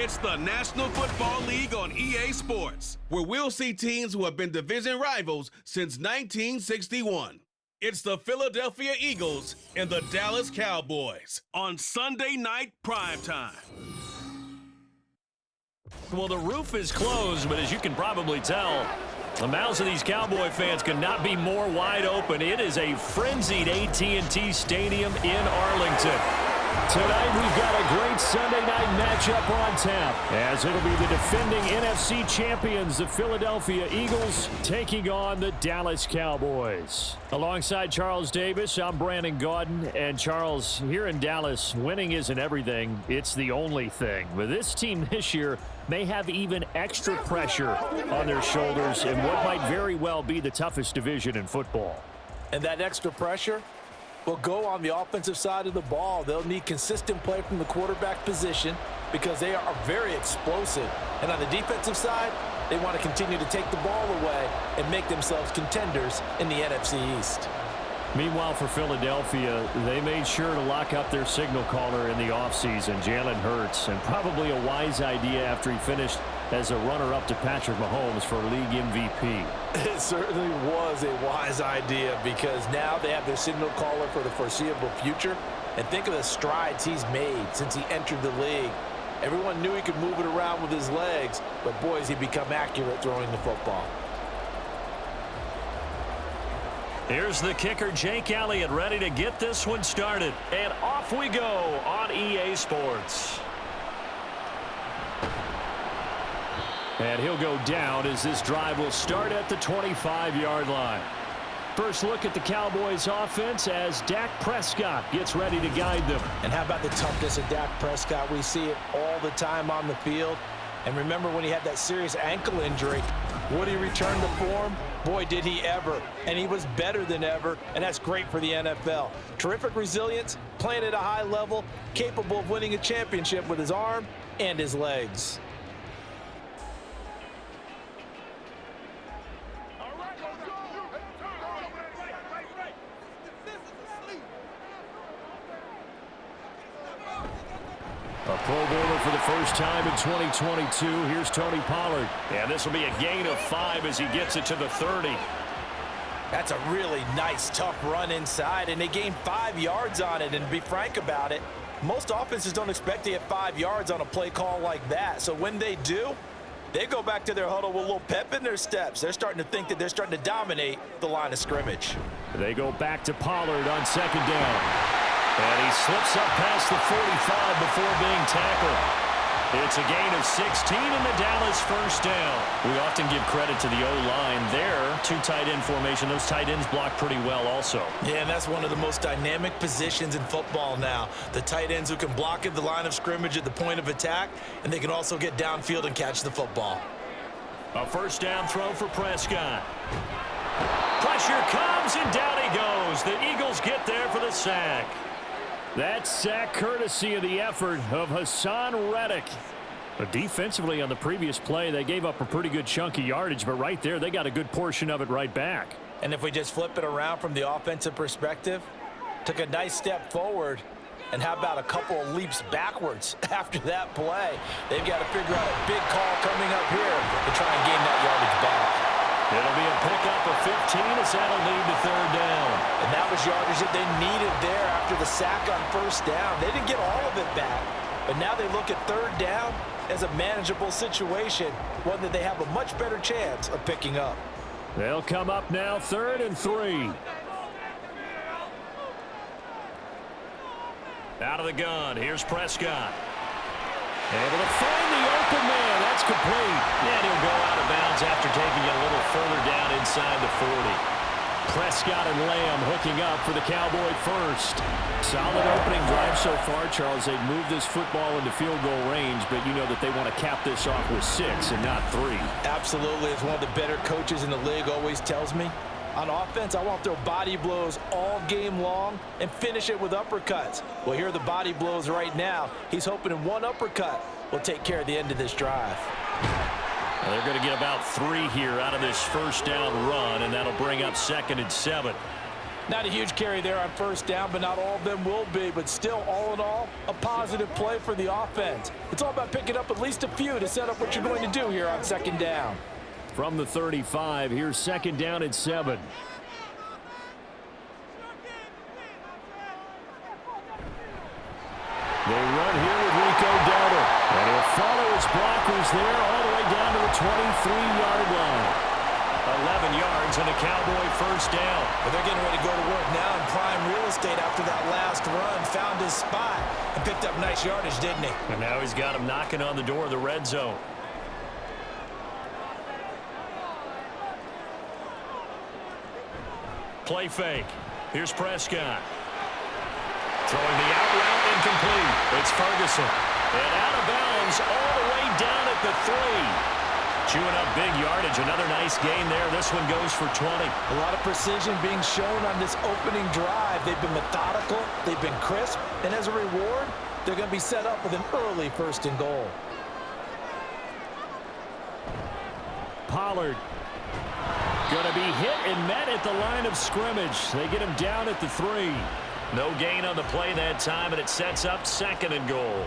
It's the National Football League on EA Sports, where we'll see teams who have been division rivals since 1961. It's the Philadelphia Eagles and the Dallas Cowboys on Sunday night primetime. Well, the roof is closed, but as you can probably tell, the mouths of these Cowboy fans could not be more wide open. It is a frenzied AT&T Stadium in Arlington. Tonight, we've got a great Sunday night matchup on tap, as it'll be the defending NFC champions, the Philadelphia Eagles, taking on the Dallas Cowboys. Alongside Charles Davis, I'm Brandon Gaudin. And Charles, here in Dallas, winning isn't everything. It's the only thing. But this team this year may have even extra pressure on their shoulders in what might very well be the toughest division in football. And that extra pressure will go on the offensive side of the ball. They'll need consistent play from the quarterback position because they are very explosive. And on the defensive side, they want to continue to take the ball away and make themselves contenders in the NFC East. Meanwhile, for Philadelphia, they made sure to lock up their signal caller in the offseason, Jalen Hurts, and probably a wise idea after he finished as a runner-up to Patrick Mahomes for league MVP. It certainly was a wise idea because now they have their signal caller for the foreseeable future. And think of the strides he's made since he entered the league. Everyone knew he could move it around with his legs, but boy, has he become accurate throwing the football. Here's the kicker, Jake Elliott, ready to get this one started. And off we go on EA Sports. And he'll go down as this drive will start at the 25-yard line. First look at the Cowboys offense as Dak Prescott gets ready to guide them. And how about the toughness of Dak Prescott? We see it all the time on the field. And remember when he had that serious ankle injury, would he return to form? Boy, did he ever. And he was better than ever, and that's great for the NFL. Terrific resilience, playing at a high level, capable of winning a championship with his arm and his legs. A Pro Bowler for the first time in 2022. Here's Tony Pollard. And this will be a gain of 5 as he gets it to the 30. That's a really nice, tough run inside, and they gained 5 yards on it. And to be frank about it, most offenses don't expect to get 5 yards on a play call like that. So when they do, they go back to their huddle with a little pep in their steps. They're starting to think that they're starting to dominate the line of scrimmage. They go back to Pollard on second down. And he slips up past the 45 before being tackled. It's a gain of 16 in the Dallas first down. We often give credit to the O-line there. 2 tight end formation. Those tight ends block pretty well also. Yeah, and that's one of the most dynamic positions in football now. The tight ends who can block at the line of scrimmage at the point of attack, and they can also get downfield and catch the football. A first down throw for Prescott. Pressure comes, and down he goes. The Eagles get there for the sack. That sack courtesy of the effort of Hassan Reddick. But defensively on the previous play, they gave up a pretty good chunk of yardage, but right there, they got a good portion of it right back. And if we just flip it around from the offensive perspective, took a nice step forward, and how about a couple of leaps backwards after that play? They've got to figure out a big call coming up here to try and gain that yardage back. It'll be a pickup of 15 as that'll lead to third down. And that was yardage that they needed there after the sack on first down. They didn't get all of it back, but now they look at third down as a manageable situation, one that they have a much better chance of picking up. They'll come up now 3rd and 3. Out of the gun, here's Prescott. Able to find the open man. That's complete. And he'll go out of bounds after taking it a little further down inside the 40. Prescott and Lamb hooking up for the Cowboy first. Solid opening drive so far, Charles. They've moved this football into field goal range, but you know that they want to cap this off with 6 and not 3. Absolutely. As one of the better coaches in the league always tells me, on offense, I want to throw body blows all game long and finish it with uppercuts. Well, here are the body blows right now. He's hoping in one uppercut will take care of the end of this drive. Well, they're going to get about 3 here out of this first down run, and that'll bring up 2nd and 7. Not a huge carry there on first down, but not all of them will be. But still, all in all, a positive play for the offense. It's all about picking up at least a few to set up what you're going to do here on second down. From the 35, here's second down and 7. They run here with Rico Dowdle. And he'll follow his blockers there all the way down to the 23-yard line. 11 yards and a Cowboy first down. Well, they're getting ready to go to work now in prime real estate after that last run. Found his spot and picked up nice yardage, didn't he? And now he's got him knocking on the door of the red zone. Play fake. Here's Prescott. Throwing the out route incomplete. It's Ferguson. And out of bounds all the way down at the 3. Chewing up big yardage. Another nice gain there. This one goes for 20. A lot of precision being shown on this opening drive. They've been methodical. They've been crisp. And as a reward, they're going to be set up with an early first and goal. Pollard. Going to be hit and met at the line of scrimmage. They get him down at the 3. No gain on the play that time, and it sets up second and goal.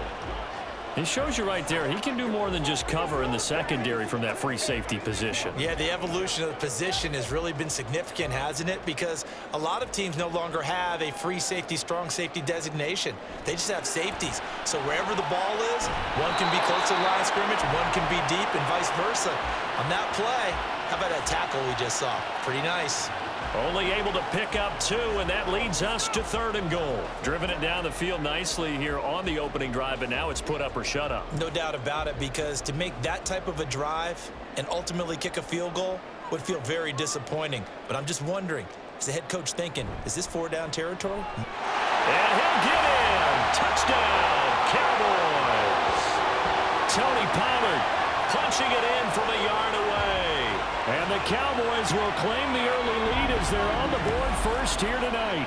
It shows you right there, he can do more than just cover in the secondary from that free safety position. Yeah, the evolution of the position has really been significant, hasn't it? Because a lot of teams no longer have a free safety, strong safety designation. They just have safeties. So wherever the ball is, one can be close to the line of scrimmage, one can be deep, and vice versa. On that play, how about that tackle we just saw? Pretty nice. Only able to pick up 2, and that leads us to third and goal. Driven it down the field nicely here on the opening drive, but now it's put up or shut up. No doubt about it, because to make that type of a drive and ultimately kick a field goal would feel very disappointing. But I'm just wondering, is the head coach thinking, is this 4-down territory? And he'll get in. Touchdown, Cowboys. Tony Pollard punching it in from a yard away. And the Cowboys will claim the early lead as they're on the board first here tonight.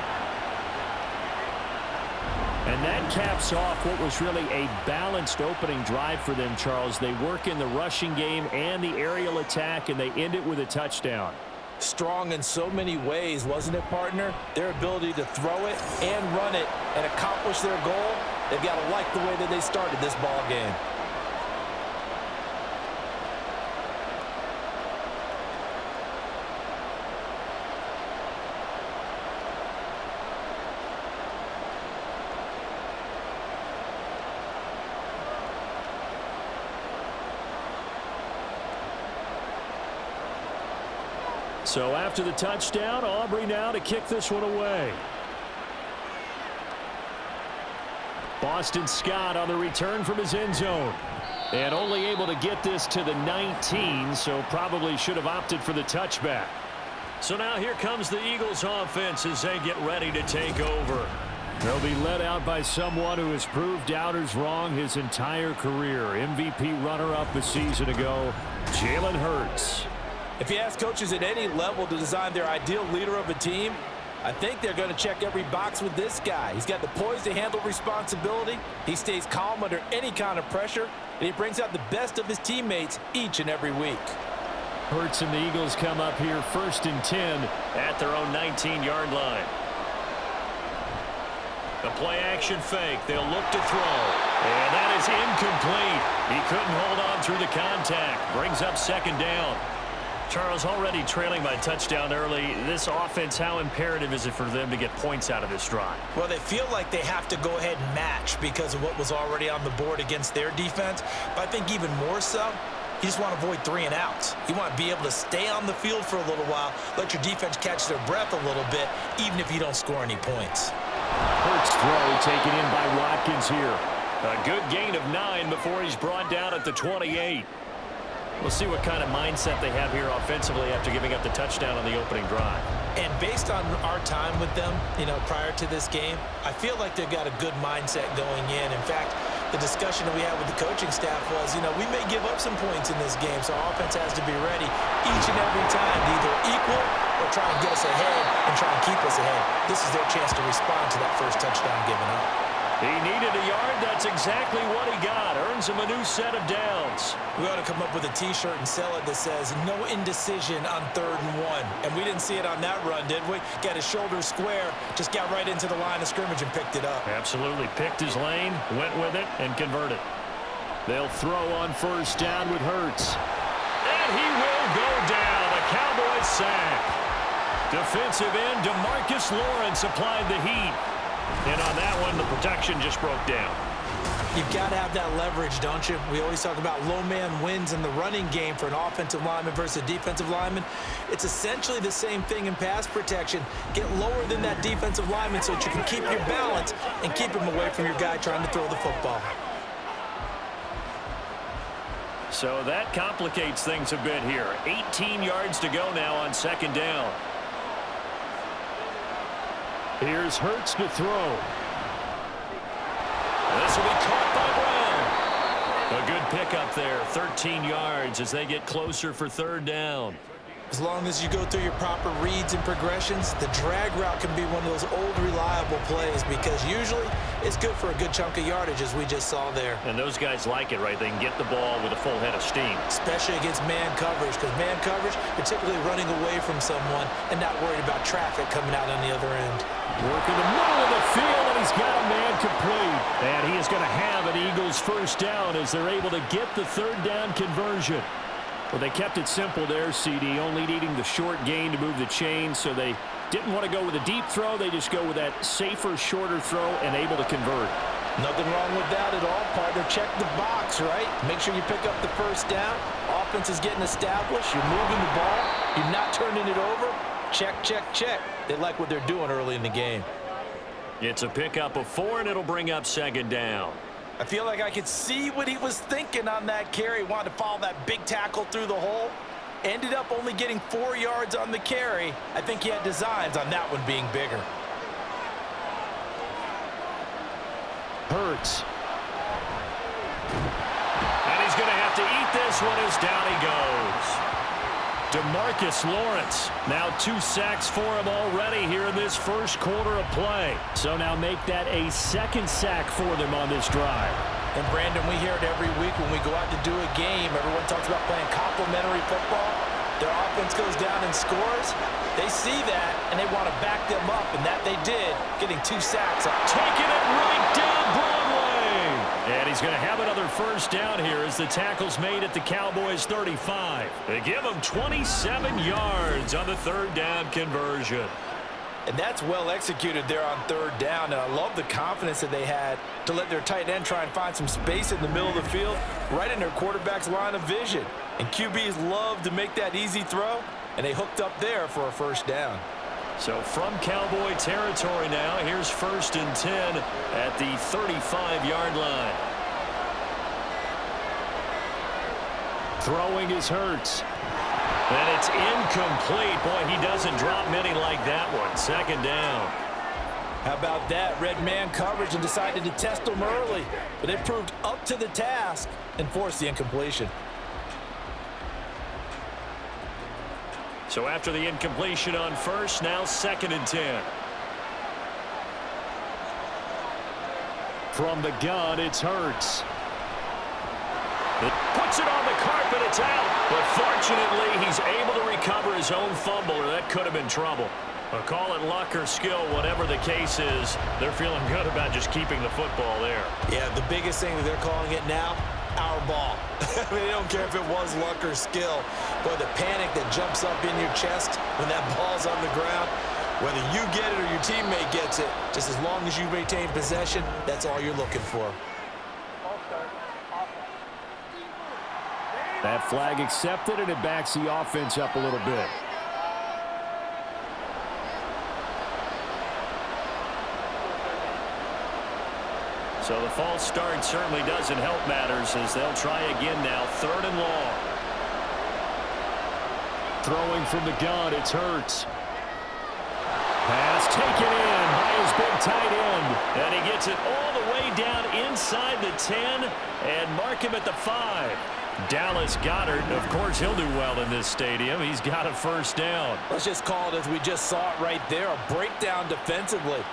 And that caps off what was really a balanced opening drive for them, Charles. They work in the rushing game and the aerial attack, and they end it with a touchdown. Strong in so many ways, wasn't it, partner? Their ability to throw it and run it and accomplish their goal, they've got to like the way that they started this ball game. So after the touchdown, Aubrey now to kick this one away. Boston Scott on the return from his end zone. And only able to get this to the 19, so probably should have opted for the touchback. So now here comes the Eagles offense as they get ready to take over. They'll be led out by someone who has proved doubters wrong his entire career. MVP runner-up a season ago, Jalen Hurts. If you ask coaches at any level to design their ideal leader of a team, I think they're going to check every box with this guy. He's got the poise to handle responsibility. He stays calm under any kind of pressure, and he brings out the best of his teammates each and every week. Hurts and the Eagles come up here 1st and 10 at their own 19-yard line. The play action fake. They'll look to throw. And that is incomplete. He couldn't hold on through the contact. Brings up second down. Charles, already trailing by touchdown early. This offense, how imperative is it for them to get points out of this drive? Well, they feel like they have to go ahead and match because of what was already on the board against their defense. But I think even more so, you just want to avoid 3 and outs. You want to be able to stay on the field for a little while, let your defense catch their breath a little bit, even if you don't score any points. Hurts throw taken in by Watkins here. A good gain of 9 before he's brought down at the 28. We'll see what kind of mindset they have here offensively after giving up the touchdown on the opening drive. And based on our time with them, prior to this game, I feel like they've got a good mindset going in. In fact, the discussion that we had with the coaching staff was, we may give up some points in this game, so our offense has to be ready each and every time to either equal or try and get us ahead and try and keep us ahead. This is their chance to respond to that first touchdown given up. He needed a yard. That's exactly what he got. Earns him a new set of downs. We ought to come up with a T-shirt and sell it that says, no indecision on 3rd and 1. And we didn't see it on that run, did we? Got his shoulders square, just got right into the line of scrimmage and picked it up. Absolutely. Picked his lane, went with it, and converted. They'll throw on 1st down with Hurts. And he will go down. A Cowboys sack. Defensive end DeMarcus Lawrence applied the heat. And on that one, the protection just broke down. You've got to have that leverage, don't you? We always talk about low man wins in the running game for an offensive lineman versus a defensive lineman. It's essentially the same thing in pass protection. Get lower than that defensive lineman so that you can keep your balance and keep him away from your guy trying to throw the football. So that complicates things a bit here. 18 yards to go now on 2nd down. Here's Hurts to throw. This will be caught by Brown. A good pickup there. 13 yards as they get closer for 3rd down. As long as you go through your proper reads and progressions, the drag route can be one of those old reliable plays because usually it's good for a good chunk of yardage as we just saw there. And those guys like it, right? They can get the ball with a full head of steam. Especially against man coverage because man coverage, particularly running away from someone and not worried about traffic coming out on the other end. Work in the middle of the field, and he's got a man complete. And he is going to have an Eagles 1st down as they're able to get the 3rd down conversion. Well, they kept it simple there, CD, only needing the short gain to move the chain, so they didn't want to go with a deep throw. They just go with that safer, shorter throw and able to convert. Nothing wrong with that at all, partner. Check the box, right? Make sure you pick up the 1st down. Offense is getting established. You're moving the ball. You're not turning it over. Check, check, check. They like what they're doing early in the game. It's a pickup of 4, and it'll bring up 2nd down. I feel like I could see what he was thinking on that carry. Wanted to follow that big tackle through the hole. Ended up only getting 4 yards on the carry. I think he had designs on that one being bigger. Hurts. And he's going to have to eat this one as down he goes. DeMarcus Lawrence, now 2 sacks for him already here in this 1st quarter of play. So now make that a 2nd sack for them on this drive. And Brandon, we hear it every week when we go out to do a game. Everyone talks about playing complementary football. Their offense goes down and scores. They see that, and they want to back them up, and that they did, getting 2 sacks. Taking it right down Broadway. And he's going to have another 1st down here as the tackle's made at the Cowboys 35. They give him 27 yards on the 3rd down conversion. And that's well executed there on 3rd down. And I love the confidence that they had to let their tight end try and find some space in the middle of the field, right in their quarterback's line of vision. And QBs love to make that easy throw, and they hooked up there for a 1st down. So from Cowboy territory now, here's 1st and 10 at the 35-yard line. Throwing is Hurts. And it's incomplete. Boy, he doesn't drop many like that one. 2nd down. How about that? Red man coverage and decided to test them early. But it proved up to the task and forced the incompletion. So after the incompletion on 1st, now 2nd and 10. From the gun, it's Hurts. It puts it on the carpet, it's out. But fortunately, he's able to recover his own fumble, or that could have been trouble. But call it luck or skill, whatever the case is, they're feeling good about just keeping the football there. Yeah, the biggest thing that they're calling it now, our ball. I mean, they don't care if it was luck or skill. Boy, the panic that jumps up in your chest when that ball's on the ground, whether you get it or your teammate gets it, just as long as you maintain possession, that's all you're looking for. That flag accepted, and it backs the offense up a little bit. So the false start certainly doesn't help matters as they'll try again now. 3rd and long. Throwing from the gun, it's Hurts. Pass taken in by his big tight end. And he gets it all the way down inside the 10 and mark him at the 5. Dallas Goedert, of course, he'll do well in this stadium. He's got a 1st down. Let's just call it as we just saw it right there, a breakdown defensively.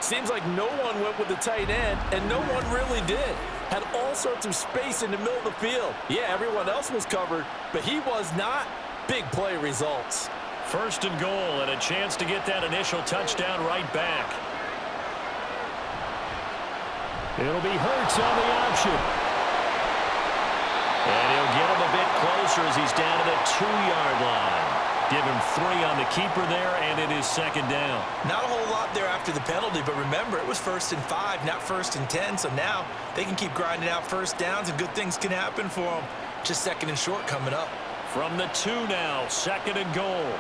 Seems like no one went with the tight end, and no one really did. Had all sorts of space in the middle of the field. Yeah, everyone else was covered, but he was not. Big play results. First and goal, and a chance to get that initial touchdown right back. It'll be Hurts on the option. And he'll get him a bit closer as he's down to the 2-yard line. Give him 3 on the keeper there, and it is second down. Not a whole lot there after the penalty, but remember, it was 1st and 5, not 1st and 10, so now they can keep grinding out first downs, and good things can happen for them. Just 2nd and short coming up. From the 2 now, 2nd and goal.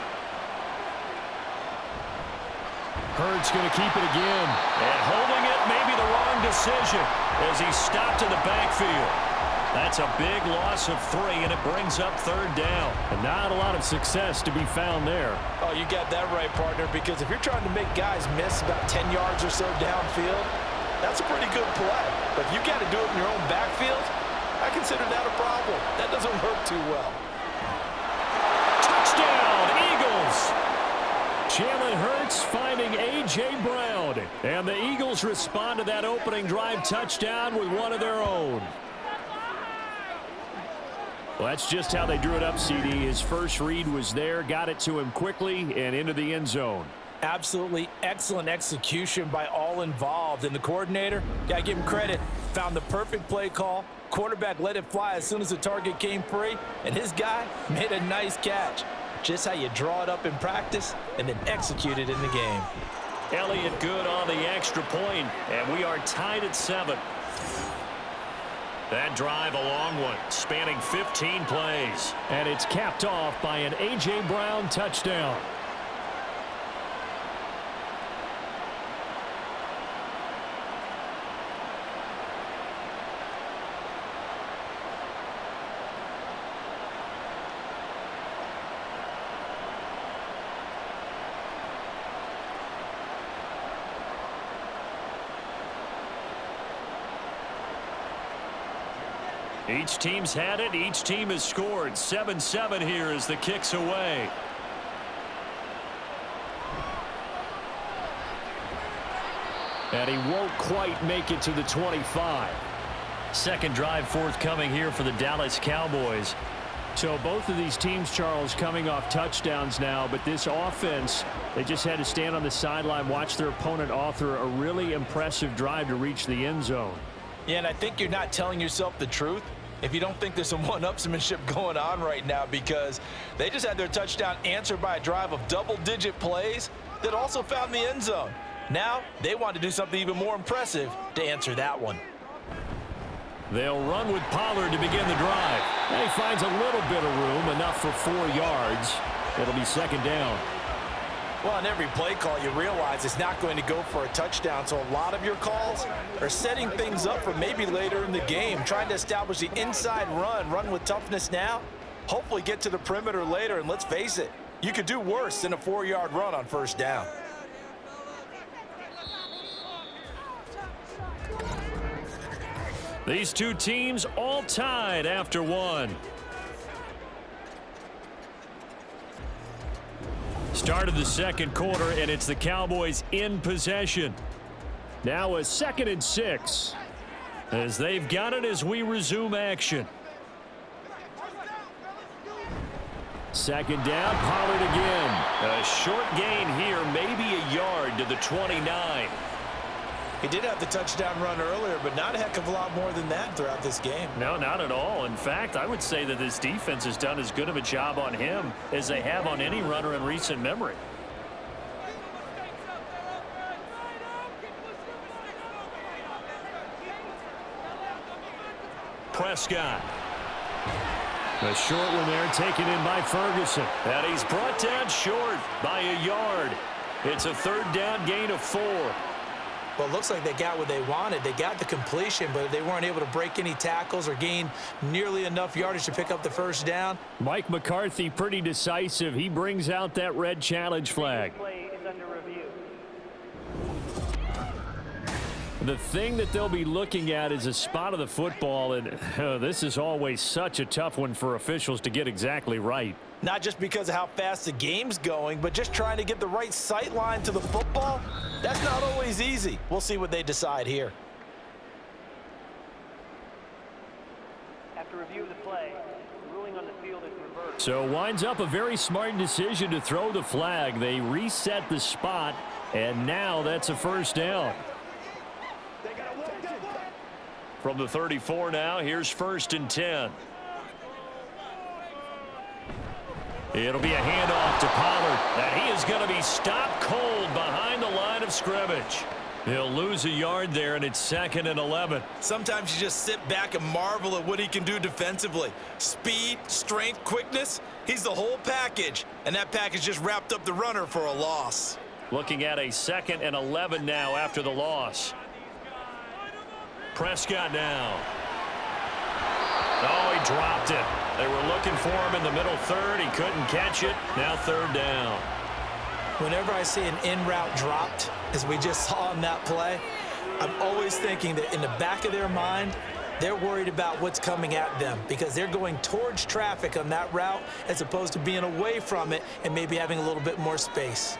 Hurts going to keep it again. And holding it, maybe the wrong decision as he stopped in the backfield. That's a big loss of 3, and it brings up 3rd down. And not a lot of success to be found there. Oh, you got that right, partner, because if you're trying to make guys miss about 10 yards or so downfield, that's a pretty good play. But if you got to do it in your own backfield, I consider that a problem. That doesn't work too well. Touchdown, Eagles! Jalen Hurts finding A.J. Brown. And the Eagles respond to that opening drive touchdown with one of their own. Well, that's just how they drew it up, CD. His first read was there, got it to him quickly, and into the end zone. Absolutely excellent execution by all involved. And the coordinator, got to give him credit, found the perfect play call. Quarterback let it fly as soon as the target came free, and his guy made a nice catch. Just how you draw it up in practice and then execute it in the game. Elliott good on the extra point, and we are tied at 7. That drive, a long one, spanning 15 plays. And it's capped off by an A.J. Brown touchdown. Each team's had it. Each team has scored. 7-7 here as the kick's away. And he won't quite make it to the 25. Second drive forthcoming here for the Dallas Cowboys. So both of these teams, Charles, coming off touchdowns now, but this offense, they just had to stand on the sideline, watch their opponent author a really impressive drive to reach the end zone. Yeah, and I think you're not telling yourself the truth if you don't think there's some one-upsmanship going on right now, because they just had their touchdown answered by a drive of double-digit plays that also found the end zone. Now they want to do something even more impressive to answer that one. They'll run with Pollard to begin the drive. And he finds a little bit of room, enough for 4 yards. It'll be second down. Well, on every play call, you realize it's not going to go for a touchdown, so a lot of your calls are setting things up for maybe later in the game, trying to establish the inside run with toughness now, hopefully get to the perimeter later, and let's face it, you could do worse than a 4-yard run on first down. These two teams all tied after one. Start of the second quarter, and it's the Cowboys in possession. Now a 2nd and 6. As they've got it as we resume action. Second down, Pollard again. A short gain here, maybe a yard to the 29. He did have the touchdown run earlier, but not a heck of a lot more than that throughout this game. No, not at all. In fact, I would say that this defense has done as good of a job on him as they have on any runner in recent memory. Prescott. A short one there, taken in by Ferguson. And he's brought down short by a yard. It's a 3rd down gain of 4. Well, it looks like they got what they wanted. They got the completion, but they weren't able to break any tackles or gain nearly enough yardage to pick up the first down. Mike McCarthy pretty decisive. He brings out that red challenge flag. The thing that they'll be looking at is a spot of the football, and this is always such a tough one for officials to get exactly right. Not just because of how fast the game's going, but just trying to get the right sight line to the football. That's not always easy. We'll see what they decide here. After review of the play, the ruling on the field is reversed. So winds up a very smart decision to throw the flag. They reset the spot, and now that's a first down. From the 34 now, here's 1st and 10. It'll be a handoff to Pollard, and he is going to be stopped cold behind the line of scrimmage. He'll lose a yard there, and it's 2nd and 11. Sometimes you just sit back and marvel at what he can do defensively. Speed, strength, quickness, he's the whole package. And that package just wrapped up the runner for a loss. Looking at a 2nd and 11 now after the loss. Prescott now. Oh, he dropped it. They were looking for him in the middle third. He couldn't catch it. Now 3rd down. Whenever I see an in-route dropped, as we just saw in that play, I'm always thinking that in the back of their mind, they're worried about what's coming at them because they're going towards traffic on that route as opposed to being away from it and maybe having a little bit more space.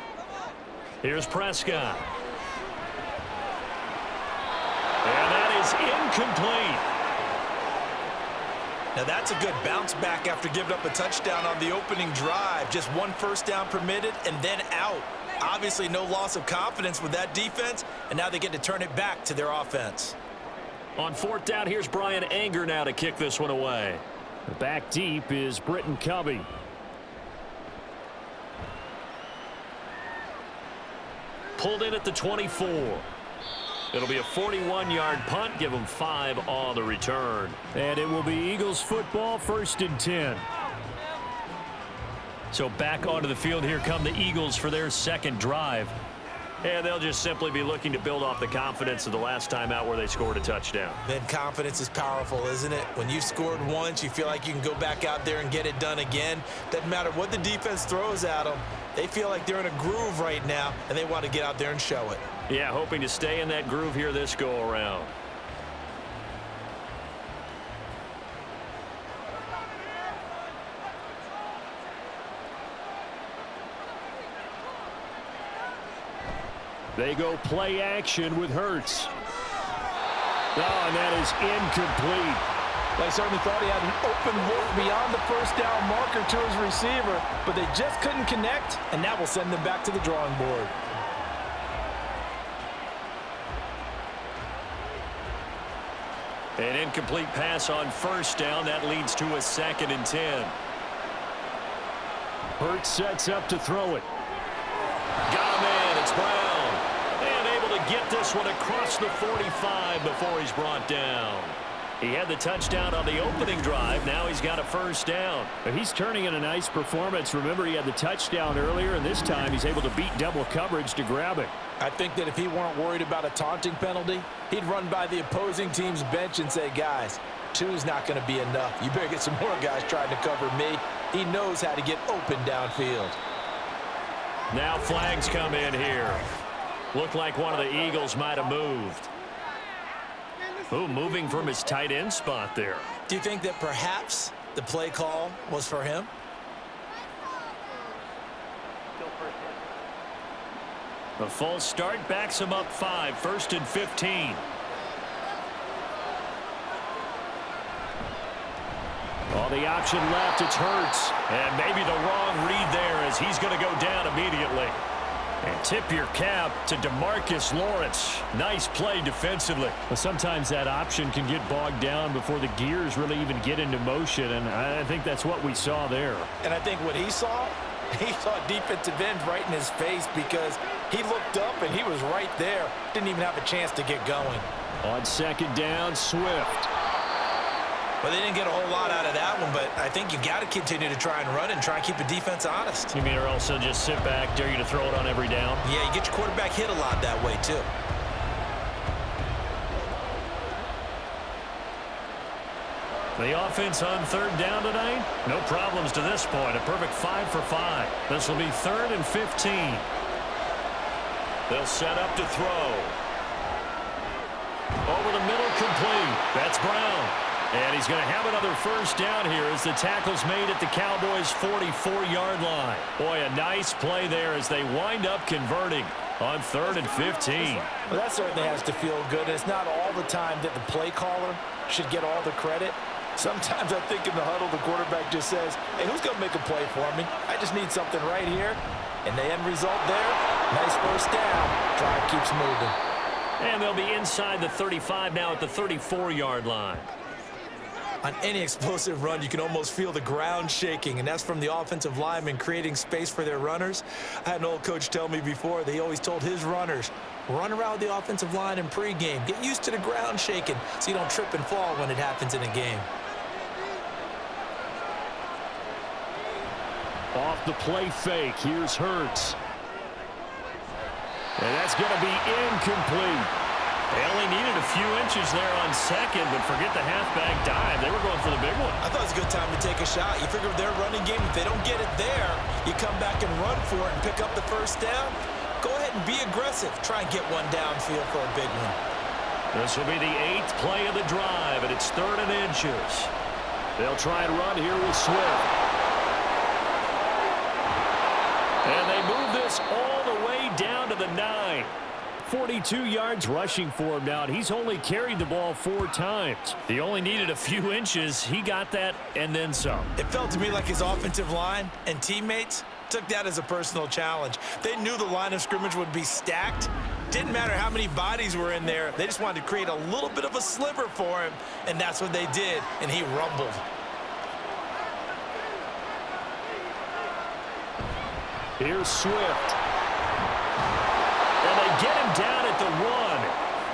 Here's Prescott. And that is incomplete. Now that's a good bounce back after giving up a touchdown on the opening drive. Just 1 first down permitted and then out. Obviously no loss of confidence with that defense, and now they get to turn it back to their offense. On 4th down, here's Brian Anger now to kick this one away. Back deep is Britton Covey. Pulled in at the 24. It'll be a 41-yard punt. Give them 5 on the return. And it will be Eagles football, 1st and 10. So back onto the field, here come the Eagles for their 2nd drive. And they'll just simply be looking to build off the confidence of the last time out where they scored a touchdown. Then confidence is powerful, isn't it? When you've scored once, you feel like you can go back out there and get it done again. Doesn't matter what the defense throws at them. They feel like they're in a groove right now, and they want to get out there and show it. Yeah, hoping to stay in that groove here this go-around. They go play action with Hurts. Oh, and that is incomplete. They certainly thought he had an open look beyond the first down marker to his receiver, but they just couldn't connect, and that will send them back to the drawing board. An incomplete pass on 1st down. That leads to a 2nd and 10. Hurts sets up to throw it. Got him in. It's Brown. And able to get this one across the 45 before he's brought down. He had the touchdown on the opening drive. Now he's got a 1st down. But he's turning in a nice performance. Remember, he had the touchdown earlier, and this time he's able to beat double coverage to grab it. I think that if he weren't worried about a taunting penalty, he'd run by the opposing team's bench and say, guys, 2's not going to be enough. You better get some more guys trying to cover me. He knows how to get open downfield. Now flags come in here. Looked like one of the Eagles might have moved. Ooh, moving from his tight end spot there. Do you think that perhaps the play call was for him? A false start backs him up 5. 1st and 15. All the option left, it's Hurts. And maybe the wrong read there as he's going to go down immediately. And tip your cap to DeMarcus Lawrence. Nice play defensively. Well, sometimes that option can get bogged down before the gears really even get into motion, and I think that's what we saw there. And I think what he saw defensive end right in his face because he looked up and he was right there. Didn't even have a chance to get going. On 2nd down, Swift. Well, they didn't get a whole lot out of that one, but I think you got to continue to try and run and try and keep the defense honest. You mean or else they'll just sit back, dare you to throw it on every down? Yeah, you get your quarterback hit a lot that way, too. The offense on 3rd down tonight? No problems to this point. A perfect 5 for 5. This will be 3rd and 15. They'll set up to throw. Over the middle, complete. That's Brown. And he's going to have another first down here as the tackle's made at the Cowboys' 44-yard line. Boy, a nice play there as they wind up converting on 3rd and 15. Well, that certainly has to feel good. It's not all the time that the play caller should get all the credit. Sometimes I think in the huddle, the quarterback just says, hey, who's going to make a play for me? I just need something right here. And the end result there, nice first down. Drive keeps moving. And they'll be inside the 35 now at the 34-yard line. On any explosive run, you can almost feel the ground shaking, and that's from the offensive linemen creating space for their runners. I had an old coach tell me before, they always told his runners, run around the offensive line in pregame. Get used to the ground shaking so you don't trip and fall when it happens in a game. Off the play fake, here's Hurts. And that's going to be incomplete. They only needed a few inches there on second, but forget the halfback dive. They were going for the big one. I thought it was a good time to take a shot. You figure with their running game, if they don't get it there, you come back and run for it and pick up the first down. Go ahead and be aggressive. Try and get one downfield for a big one. This will be the 8th play of the drive, and it's 3rd and inches. They'll try and run here with Swift. And they move this all the way down to the 9. 42 yards rushing for him now. He's only carried the ball 4 times. He only needed a few inches. He got that and then some. It felt to me like his offensive line and teammates took that as a personal challenge. They knew the line of scrimmage would be stacked. Didn't matter how many bodies were in there. They just wanted to create a little bit of a sliver for him, and that's what they did, and he rumbled. Here's Swift. And they get him down at the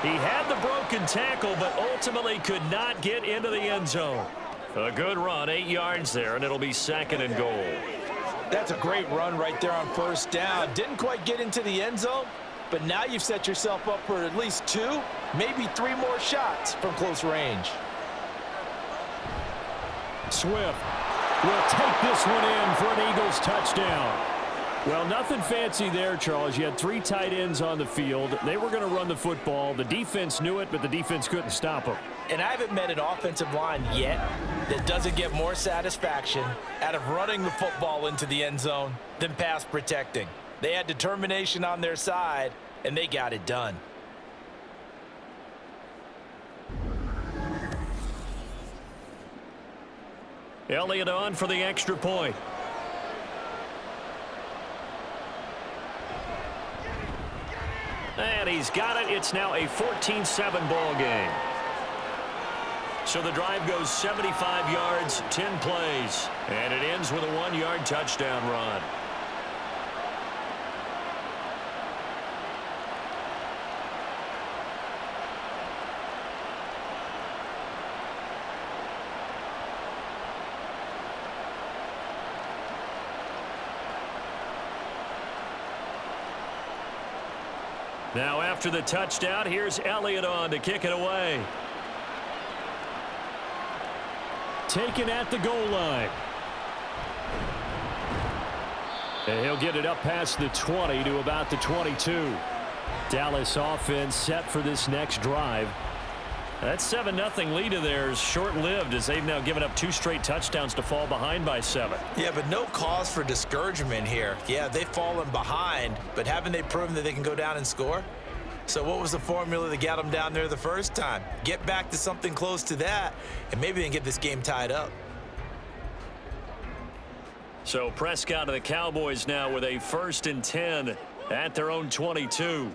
1. He had the broken tackle, but ultimately could not get into the end zone. A good run, 8 yards there, and it'll be 2nd and goal. That's a great run right there on first down. Didn't quite get into the end zone, but now you've set yourself up for at least 2, maybe 3 more shots from close range. Swift will take this one in for an Eagles touchdown. Well, nothing fancy there, Charles. You had 3 tight ends on the field. They were going to run the football. The defense knew it, but the defense couldn't stop them. And I haven't met an offensive line yet that doesn't get more satisfaction out of running the football into the end zone than pass protecting. They had determination on their side, and they got it done. Elliott on for the extra point. And he's got it. It's now a 14-7 ball game. So the drive goes 75 yards, 10 plays. And it ends with a 1-yard touchdown run. Now after the touchdown, here's Elliott on to kick it away. Taken at the goal line. And he'll get it up past the 20 to about the 22. Dallas offense set for this next drive. That 7-0 lead of theirs short-lived as they've now given up 2 straight touchdowns to fall behind by 7. Yeah, but no cause for discouragement here. Yeah, they've fallen behind, but haven't they proven that they can go down and score? So what was the formula that got them down there the first time? Get back to something close to that, and maybe they can get this game tied up. So Prescott of the Cowboys now with a 1st and 10 at their own 22.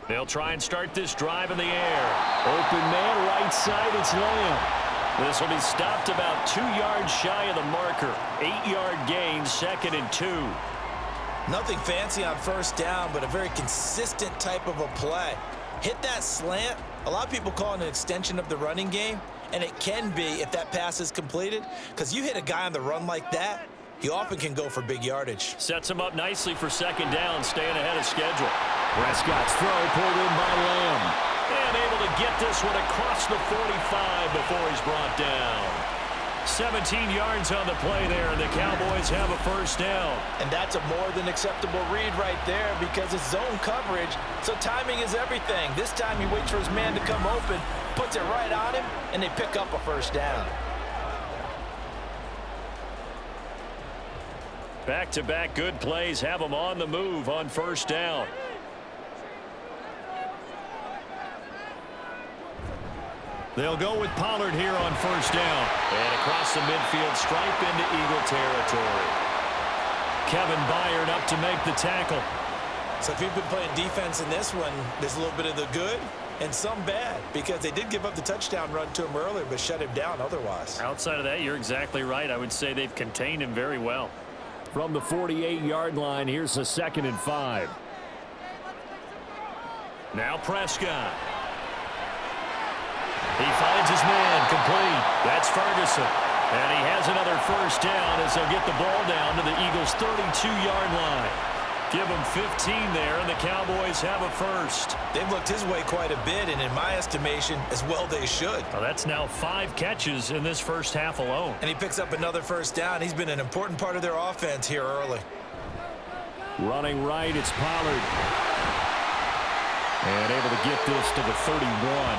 They'll try and start this drive in the air. Open man, right side, it's Lamb. This will be stopped about 2 yards shy of the marker. 8-yard gain, 2nd and 2. Nothing fancy on first down, but a very consistent type of a play. Hit that slant. A lot of people call it an extension of the running game, and it can be if that pass is completed, because you hit a guy on the run like that, he often can go for big yardage. Sets him up nicely for 2nd down, staying ahead of schedule. Prescott's throw pulled in by Lamb. And able to get this one across the 45 before he's brought down. 17 yards on the play there, and the Cowboys have a first down. And that's a more than acceptable read right there because it's zone coverage, so timing is everything. This time he waits for his man to come open, puts it right on him, and they pick up a first down. Back-to-back good plays have them on the move on first down. They'll go with Pollard here on first down. And across the midfield stripe into Eagle territory. Kevin Byard up to make the tackle. So if you've been playing defense in this one, there's a little bit of the good and some bad because they did give up the touchdown run to him earlier but shut him down otherwise. Outside of that, you're exactly right. I would say they've contained him very well. From the 48-yard line, here's a 2nd and 5. Now Prescott. He finds his man complete. That's Ferguson. And he has another first down as they'll get the ball down to the Eagles' 32-yard line. Give them 15 there, and the Cowboys have a first. They've looked his way quite a bit, and in my estimation, as well they should. Well, that's now 5 catches in this first half alone. And he picks up another first down. He's been an important part of their offense here early. Running right, it's Pollard. And able to get this to the 31.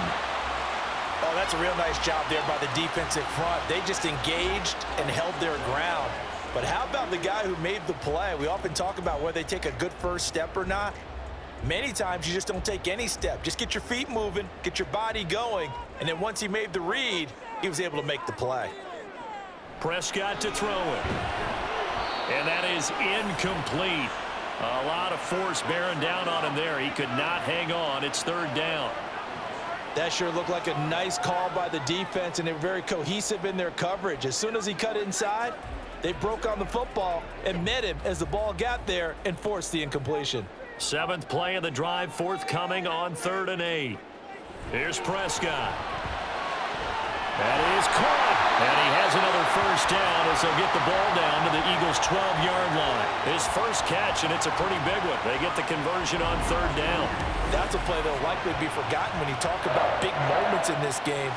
Oh, that's a real nice job there by the defensive front. They just engaged and held their ground. But how about the guy who made the play? We often talk about whether they take a good first step or not. Many times you just don't take any step. Just get your feet moving, get your body going, and then once he made the read, he was able to make the play. Prescott to throw it. And that is incomplete. A lot of force bearing down on him there. He could not hang on. It's 3rd down. That sure looked like a nice call by the defense, and they were very cohesive in their coverage. As soon as he cut inside, they broke on the football and met him as the ball got there and forced the incompletion. 7th play of the drive, forthcoming on 3rd and 8. Here's Prescott. That is caught. And he has another first down as they'll get the ball down to the Eagles' 12-yard line. His first catch, and it's a pretty big one. They get the conversion on 3rd down. That's a play that will likely be forgotten when you talk about big moments in this game.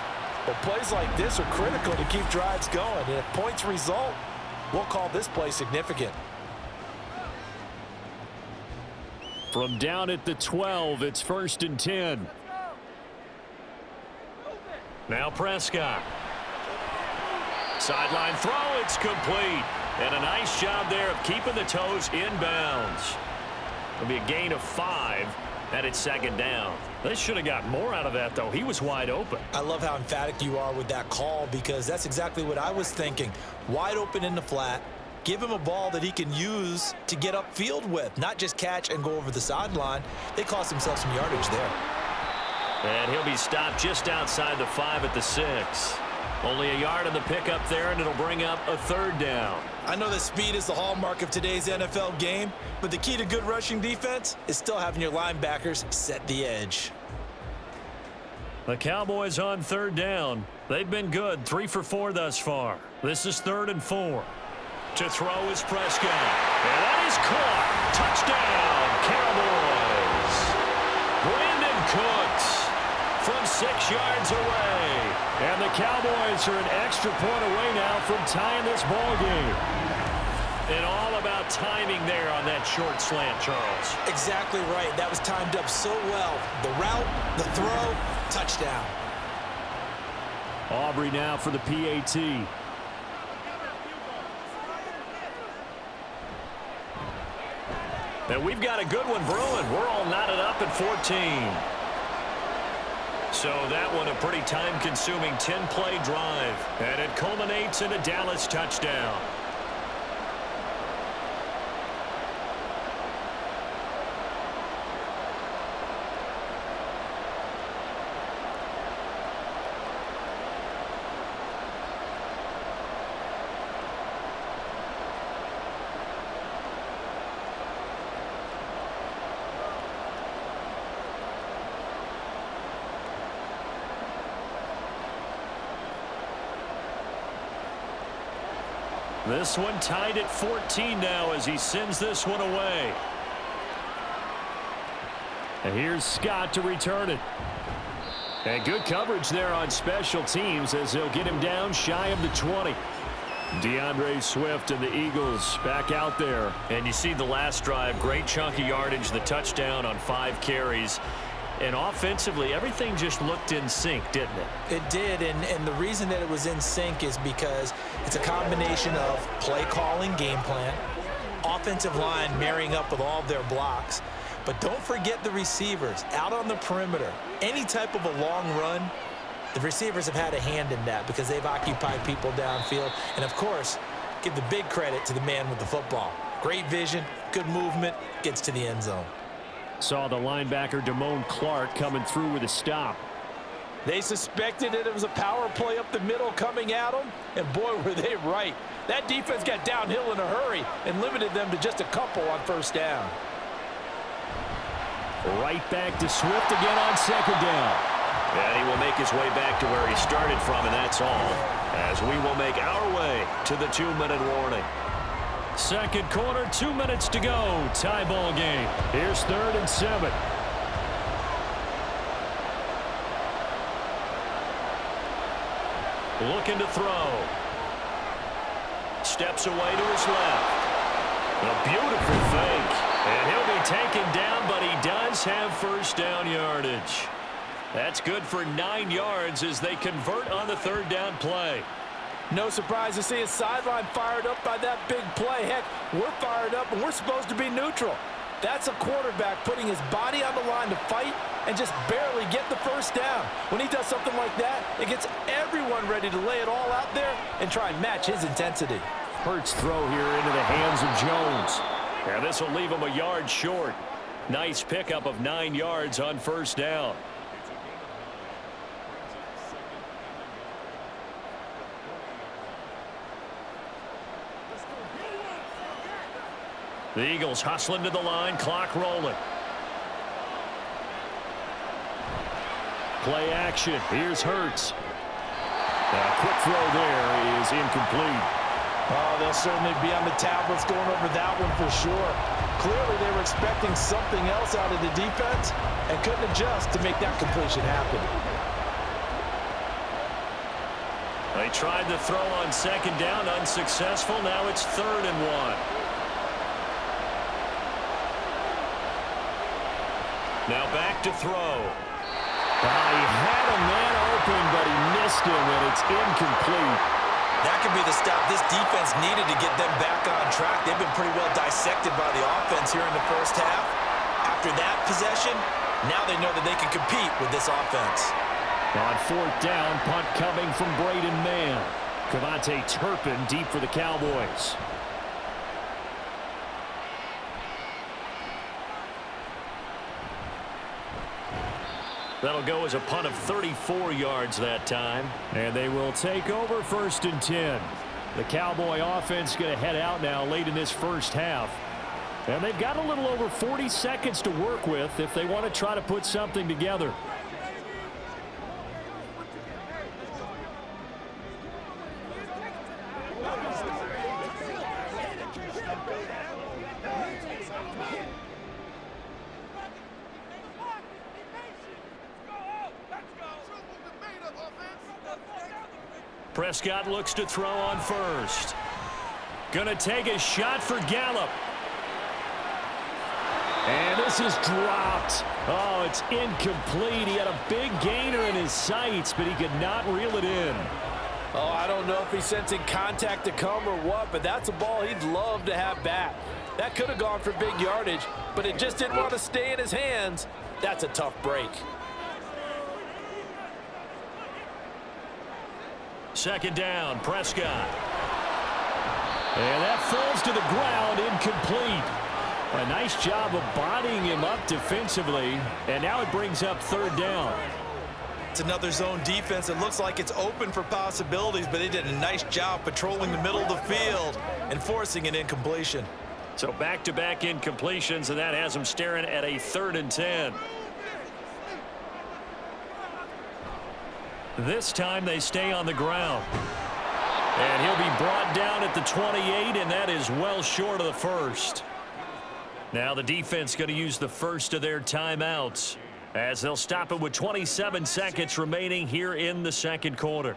But plays like this are critical to keep drives going. And if points result, we'll call this play significant. From down at the 12, it's 1st and 10. Now Prescott. Sideline throw, it's complete. And a nice job there of keeping the toes inbounds. It'll be a gain of 5, and it's 2nd down. They should have got more out of that, though. He was wide open. I love how emphatic you are with that call because that's exactly what I was thinking. Wide open in the flat. Give him a ball that he can use to get upfield with, not just catch and go over the sideline. They cost themselves some yardage there. And he'll be stopped just outside the 5 at the 6. Only a yard on the pickup there, and it'll bring up a 3rd down. I know that speed is the hallmark of today's NFL game, but the key to good rushing defense is still having your linebackers set the edge. The Cowboys on 3rd down. They've been good, 3 for 4 thus far. This is 3rd and 4. To throw is Prescott. And that is caught. Touchdown, Cowboys. Brandon Cooks from 6 yards away. And the Cowboys are an extra point away now from tying this ball game. And all about timing there on that short slant, Charles. Exactly right. That was timed up so well. The route, the throw, touchdown. Aubrey now for the PAT. And we've got a good one brewing. We're all knotted up at 14. So that one a pretty time-consuming 10-play drive. And it culminates in a Dallas touchdown. This one tied at 14 now as he sends this one away. And here's Scott to return it. And good coverage there on special teams as they'll get him down shy of the 20. DeAndre Swift and the Eagles back out there. And you see the last drive, great chunk of yardage, the touchdown on 5 carries. And offensively, everything just looked in sync, didn't it? It did, and the reason that it was in sync is because it's a combination of play calling, game plan, offensive line marrying up with all of their blocks. But don't forget the receivers out on the perimeter. Any type of a long run, the receivers have had a hand in that because they've occupied people downfield. And, of course, give the big credit to the man with the football. Great vision, good movement, gets to the end zone. Saw the linebacker Damone Clark coming through with a stop. They suspected that it was a power play up the middle coming at them, and boy, were they right. That defense got downhill in a hurry and limited them to just a couple on first down. Right back to Swift again on second down. And he will make his way back to where he started from, and that's all, as we will make our way to the 2-minute warning. Second quarter, 2 minutes to go. Tie ball game. Here's 3rd and 7. Looking to throw. Steps away to his left. A beautiful fake. And he'll be taken down, but he does have first down yardage. That's good for 9 yards as they convert on the 3rd down play. No surprise to see his sideline fired up by that big play. Heck, we're fired up, and we're supposed to be neutral. That's a quarterback putting his body on the line to fight and just barely get the first down. When he does something like that, it gets everyone ready to lay it all out there and try and match his intensity. Hurts throw here into the hands of Jones. And this will leave him a yard short. Nice pickup of 9 yards on first down. The Eagles hustling to the line, clock rolling. Play action. Here's Hurts. A quick throw there is incomplete. Oh, they'll certainly be on the tablets going over that one for sure. Clearly they were expecting something else out of the defense and couldn't adjust to make that completion happen. They tried to throw on second down, unsuccessful. Now it's 3rd and 1. Now back to throw. He had a man open, but he missed him, and it's incomplete. That could be the stop this defense needed to get them back on track. They've been pretty well dissected by the offense here in the first half. After that possession, now they know that they can compete with this offense. On 4th down, punt coming from Braden Mann. Cavante Turpin deep for the Cowboys. That'll go as a punt of 34 yards that time. And they will take over 1st and 10. The Cowboy offense going to head out now late in this first half. And they've got a little over 40 seconds to work with if they want to try to put something together. Prescott looks to throw on first. Gonna take a shot for Gallup. And this is dropped. Oh, it's incomplete. He had a big gainer in his sights, but he could not reel it in. Oh, I don't know if he's sensing contact to come or what, but that's a ball he'd love to have back. That could have gone for big yardage, but it just didn't want to stay in his hands. That's a tough break. Second down, Prescott. And that falls to the ground, incomplete. A nice job of bodying him up defensively, and now it brings up 3rd down. It's another zone defense. It looks like it's open for possibilities, but they did a nice job patrolling the middle of the field and forcing an incompletion. So back-to-back incompletions, and that has him staring at a 3rd and 10. This time they stay on the ground. And he'll be brought down at the 28, and that is well short of the first. Now the defense going to use the first of their timeouts. as they'll stop it with 27 seconds remaining here in the second quarter.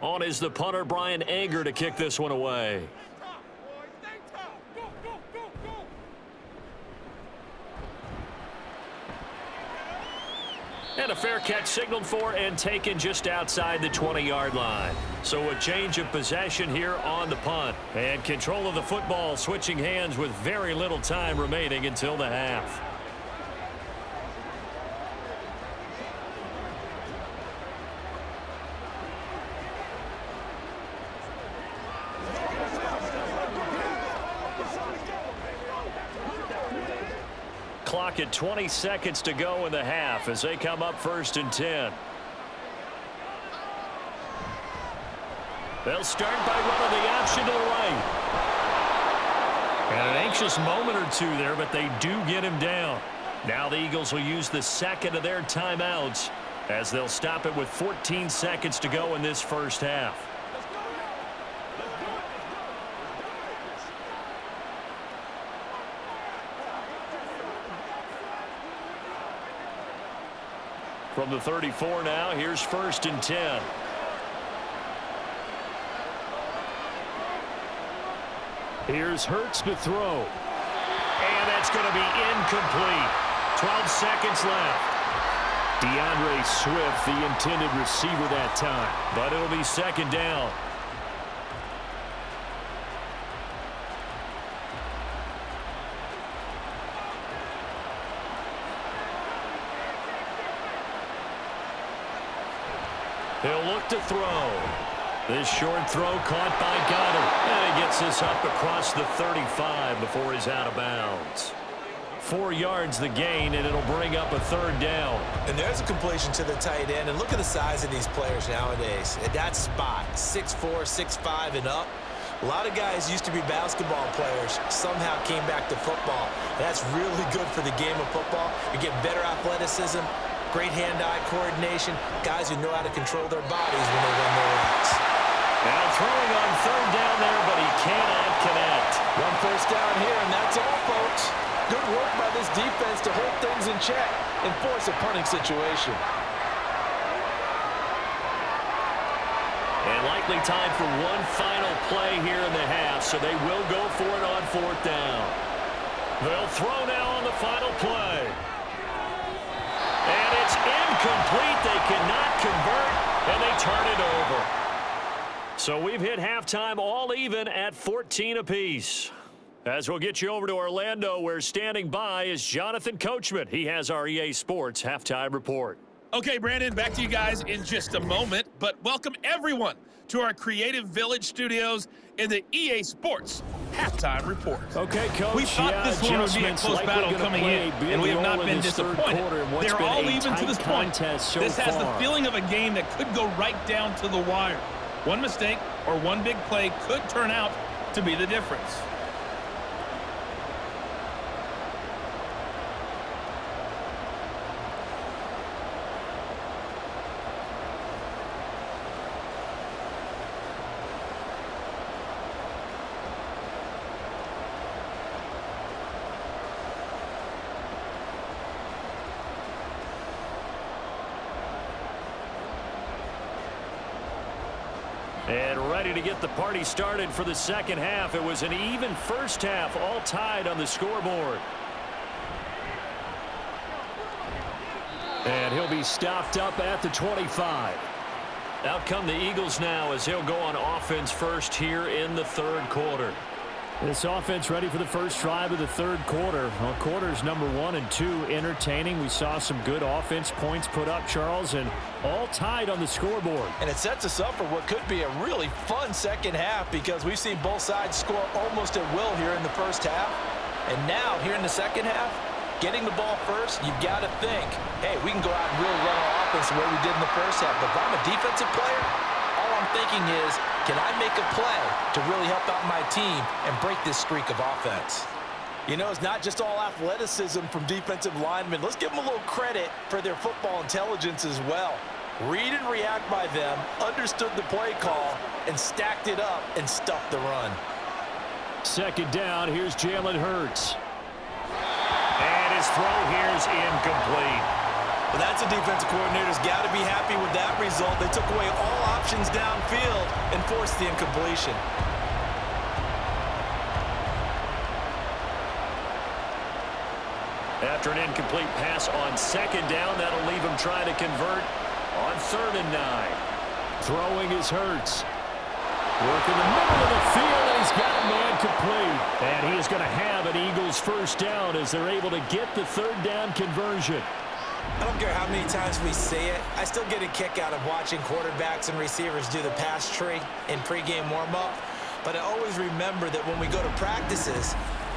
On is the punter, Brian Anger, to kick this one away. And a fair catch signaled for and taken just outside the 20-yard line. So a change of possession here on the punt. And control of the football switching hands with very little time remaining until the half. Clock at 20 seconds to go in the half as they come up 1st and 10. They'll start by running the option to the right. And an anxious moment or two there, but they do get him down. Now the Eagles will use the second of their timeouts as they'll stop it with 14 seconds to go in this first half. From the 34 now, here's 1st and 10. Here's Hurts to throw. And that's going to be incomplete. 12 seconds left. DeAndre Swift, the intended receiver that time. But it'll be 2nd down. He'll look to throw. This short throw caught by Goddard. And he gets this up across the 35 before he's out of bounds. 4 yards the gain, and it'll bring up a 3rd down. And there's a completion to the tight end. And look at the size of these players nowadays. At that spot, 6'4", 6'5", and up. A lot of guys used to be basketball players, somehow came back to football. That's really good for the game of football. You get better athleticism, great hand-eye coordination, guys who know how to control their bodies when they run their routes. Now throwing on 3rd down there, but he cannot connect. 1 first down here, and that's all, folks. Good work by this defense to hold things in check and force a punting situation. And likely time for one final play here in the half, so they will go for it on 4th down. They'll throw now on the final play. And it's incomplete. They cannot convert, and they turn it over. So we've hit halftime all even at 14 apiece. As we'll get you over to Orlando, where standing by is Jonathan Coachman. He has our EA Sports halftime report. Okay, Brandon, back to you guys in just a moment, but welcome everyone to our Creative Village studios in the EA Sports halftime report. Okay, Coach. We thought this one would be a close battle coming in, and we have not been disappointed. They're all even to this point. This has the feeling of a game that could go right down to the wire. One mistake or one big play could turn out to be the difference. And ready to get the party started for the second half. It was an even first half, all tied on the scoreboard. And he'll be stopped up at the 25. Out come the Eagles now as he'll go on offense first here in the 3rd quarter. This offense ready for the first drive of the 3rd quarter. Well, quarters number 1 and 2 entertaining. We saw some good offense points put up, Charles, and all tied on the scoreboard. And it sets us up for what could be a really fun second half because we've seen both sides score almost at will here in the first half. And now, here in the second half, getting the ball first, you've got to think, hey, we can go out and really run our offense the way we did in the first half. But if I'm a defensive player, all I'm thinking is, can I make a play to really help out my team and break this streak of offense? You know, it's not just all athleticism from defensive linemen. Let's give them a little credit for their football intelligence as well. Read and react by them, understood the play call, and stacked it up and stuffed the run. Second down, here's Jalen Hurts. And his throw here's incomplete. Well, that's a defensive coordinator's got to be happy with that result. They took away all options downfield and forced the incompletion. After an incomplete pass on second down, that'll leave him trying to convert on 3rd and 9. Throwing is Hurts. Working the middle of the field, and he's got a man complete. And he is going to have an Eagles first down as they're able to get the 3rd down conversion. I don't care how many times we say it, I still get a kick out of watching quarterbacks and receivers do the pass tree in pregame warm-up. But I always remember that when we go to practices,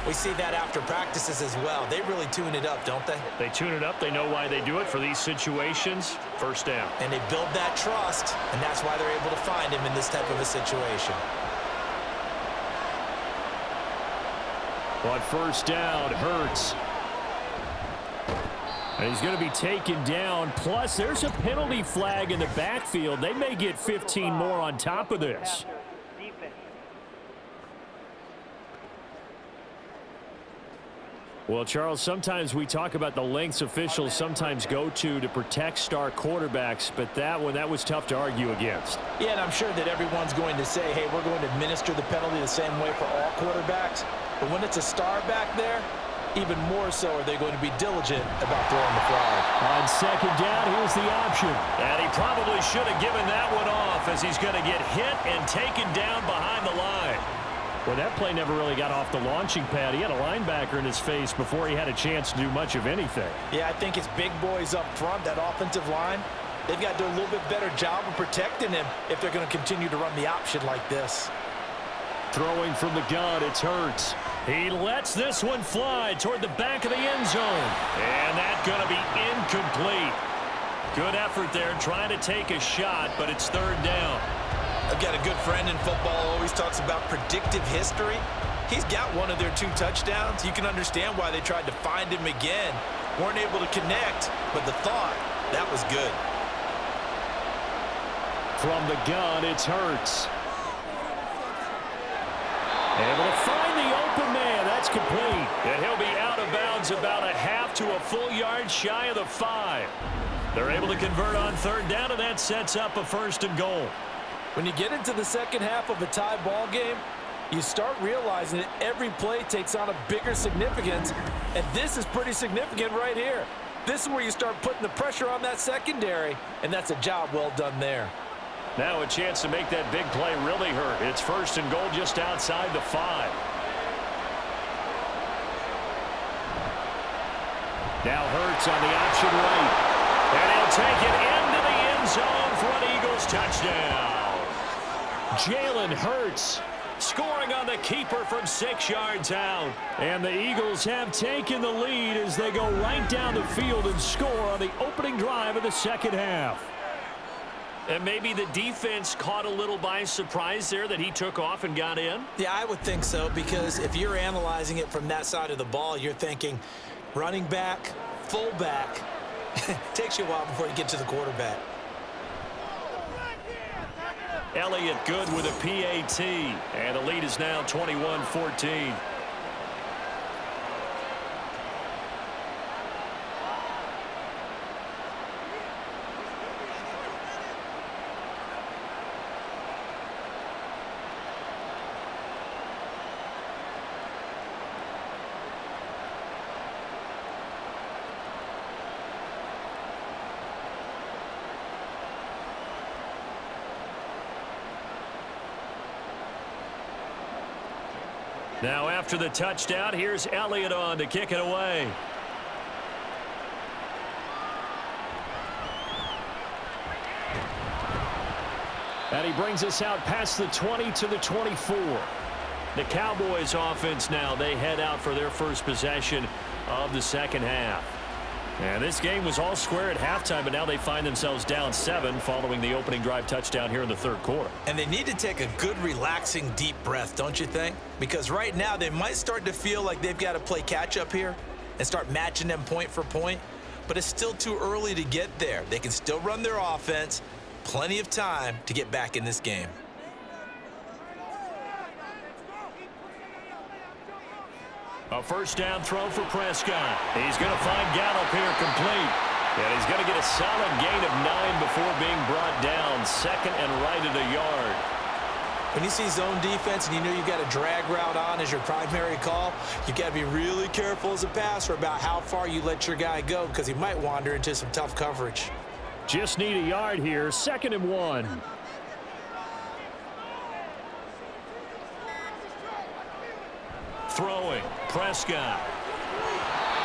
we see that after practices as well. They really tune it up, don't they? They tune it up. They know why they do it for these situations. First down. And they build that trust, and that's why they're able to find him in this type of a situation. On first down, Hurts. And he's going to be taken down. Plus, there's a penalty flag in the backfield. They may get 15 more on top of this. Well, Charles, sometimes we talk about the lengths officials sometimes go to protect star quarterbacks, but that was tough to argue against. Yeah, and I'm sure that everyone's going to say, hey, we're going to administer the penalty the same way for all quarterbacks. But when it's a star back there, even more so are they going to be diligent about throwing the flag. On second down, here's the option. And he probably should have given that one off as he's going to get hit and taken down behind the line. Well, that play never really got off the launching pad. He had a linebacker in his face before he had a chance to do much of anything. Yeah, I think it's big boys up front, that offensive line. They've got to do a little bit better job of protecting him if they're going to continue to run the option like this. Throwing from the gun, it's Hurts. He lets this one fly toward the back of the end zone. And that's going to be incomplete. Good effort there trying to take a shot, but it's 3rd down. I've got a good friend in football who always talks about predictive history. He's got one of their 2 touchdowns. You can understand why they tried to find him again. Weren't able to connect, but the thought, that was good. From the gun, it's Hurts. Able to find the open man. That's complete. And he'll be out of bounds about a half to a full yard shy of the 5. They're able to convert on 3rd down, and that sets up a 1st and goal. When you get into the second half of a tie ball game, you start realizing that every play takes on a bigger significance, and this is pretty significant right here. This is where you start putting the pressure on that secondary, and that's a job well done there. Now a chance to make that big play really hurt. It's 1st and goal just outside the 5. Now Hurts on the option right. And he'll take it into the end zone for an Eagles touchdown. Jalen Hurts scoring on the keeper from 6 yards out. And the Eagles have taken the lead as they go right down the field and score on the opening drive of the second half. And maybe the defense caught a little by surprise there that he took off and got in? Yeah, I would think so, because if you're analyzing it from that side of the ball, you're thinking running back, fullback. Takes you a while before you get to the quarterback. Elliott good with a PAT, and the lead is now 21-14. Now after the touchdown, here's Elliott on to kick it away. And he brings us out past the 20 to the 24. The Cowboys offense now, they head out for their first possession of the second half. And this game was all square at halftime, but now they find themselves down 7 following the opening drive touchdown here in the 3rd quarter. And they need to take a good, relaxing, deep breath, don't you think? Because right now they might start to feel like they've got to play catch-up here and start matching them point for point. but it's still too early to get there. They can still run their offense. Plenty of time to get back in this game. A first down throw for Prescott. He's going to find Gallup here complete. And he's going to get a solid gain of 9 before being brought down. Second and right at a yard. When you see zone defense and you know you've got a drag route on as your primary call, you got to be really careful as a passer about how far you let your guy go because he might wander into some tough coverage. Just need a yard here. 2nd and 1. Throwing. Prescott.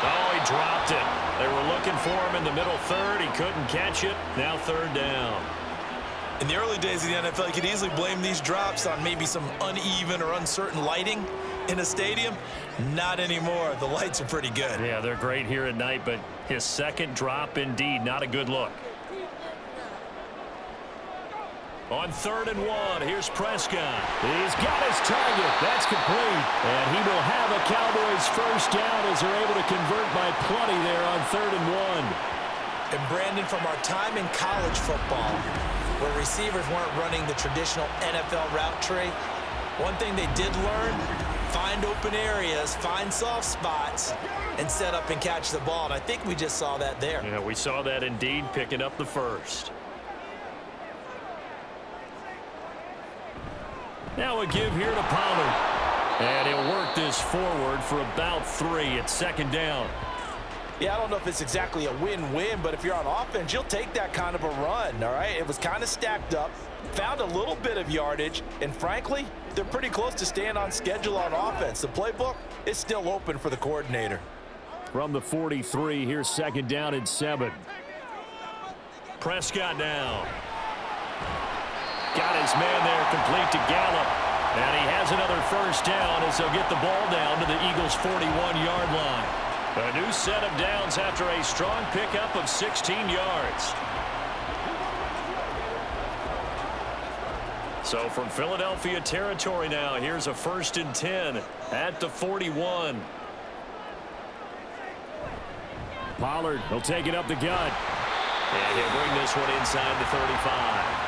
Oh, he dropped it. They were looking for him in the middle third. He couldn't catch it. Now 3rd down. In the early days of the NFL, you could easily blame these drops on maybe some uneven or uncertain lighting in a stadium. Not anymore. The lights are pretty good. Yeah, they're great here at night, but his second drop, indeed, not a good look. On 3rd and 1, here's Prescott. He's got his target. That's complete. And he will have a Cowboys first down as they're able to convert by plenty there on 3rd and 1. And Brandon, from our time in college football, where receivers weren't running the traditional NFL route tree, one thing they did learn, find open areas, find soft spots, and set up and catch the ball. And I think we just saw that there. Yeah, we saw that indeed, picking up the first. Now a give here to Pollard. And he'll work this forward for about 3 at 2nd down. Yeah, I don't know if it's exactly a win-win, but if you're on offense, you'll take that kind of a run, all right? It was kind of stacked up, found a little bit of yardage, and frankly, they're pretty close to staying on schedule on offense. The playbook is still open for the coordinator. From the 43, here's 2nd down and 7. Prescott down. Got his man there complete to Gallup. And he has another first down as they'll get the ball down to the Eagles' 41-yard line. A new set of downs after a strong pickup of 16 yards. So from Philadelphia territory now, here's a 1st and 10 at the 41. Pollard, he'll take it up the gut. And he'll bring this one inside the 35.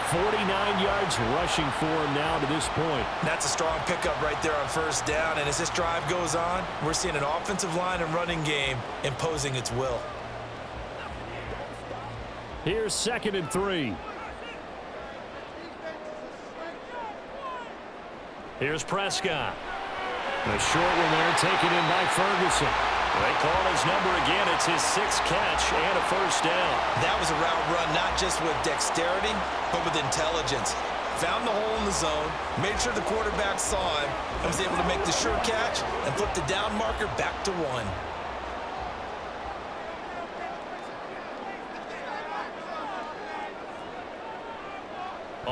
49 yards rushing for him now to this point. That's a strong pickup right there on 1st down. And as this drive goes on, we're seeing an offensive line and running game imposing its will. Here's 2nd and 3. Here's Prescott. A short one there taken in by Ferguson. They call his number again. It's his 6th catch and a first down. That was a route run, not just with dexterity, but with intelligence. Found the hole in the zone, made sure the quarterback saw him, and was able to make the sure catch and flip the down marker back to 1.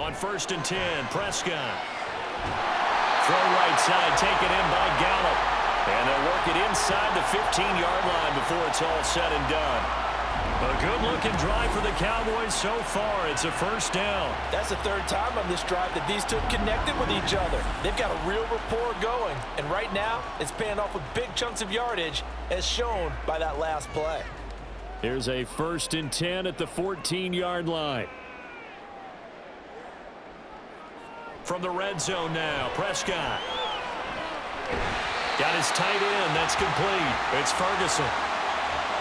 On 1st and 10, Prescott. Throw right side, taken in by Gallup. And they'll work it inside the 15-yard line before it's all said and done. A good-looking drive for the Cowboys so far. It's a first down. That's the 3rd time on this drive that these two connected with each other. They've got a real rapport going. And right now, it's paying off with big chunks of yardage, as shown by that last play. Here's a 1st and 10 at the 14-yard line. From the red zone now, Prescott. Got his tight end. That's complete. It's Ferguson.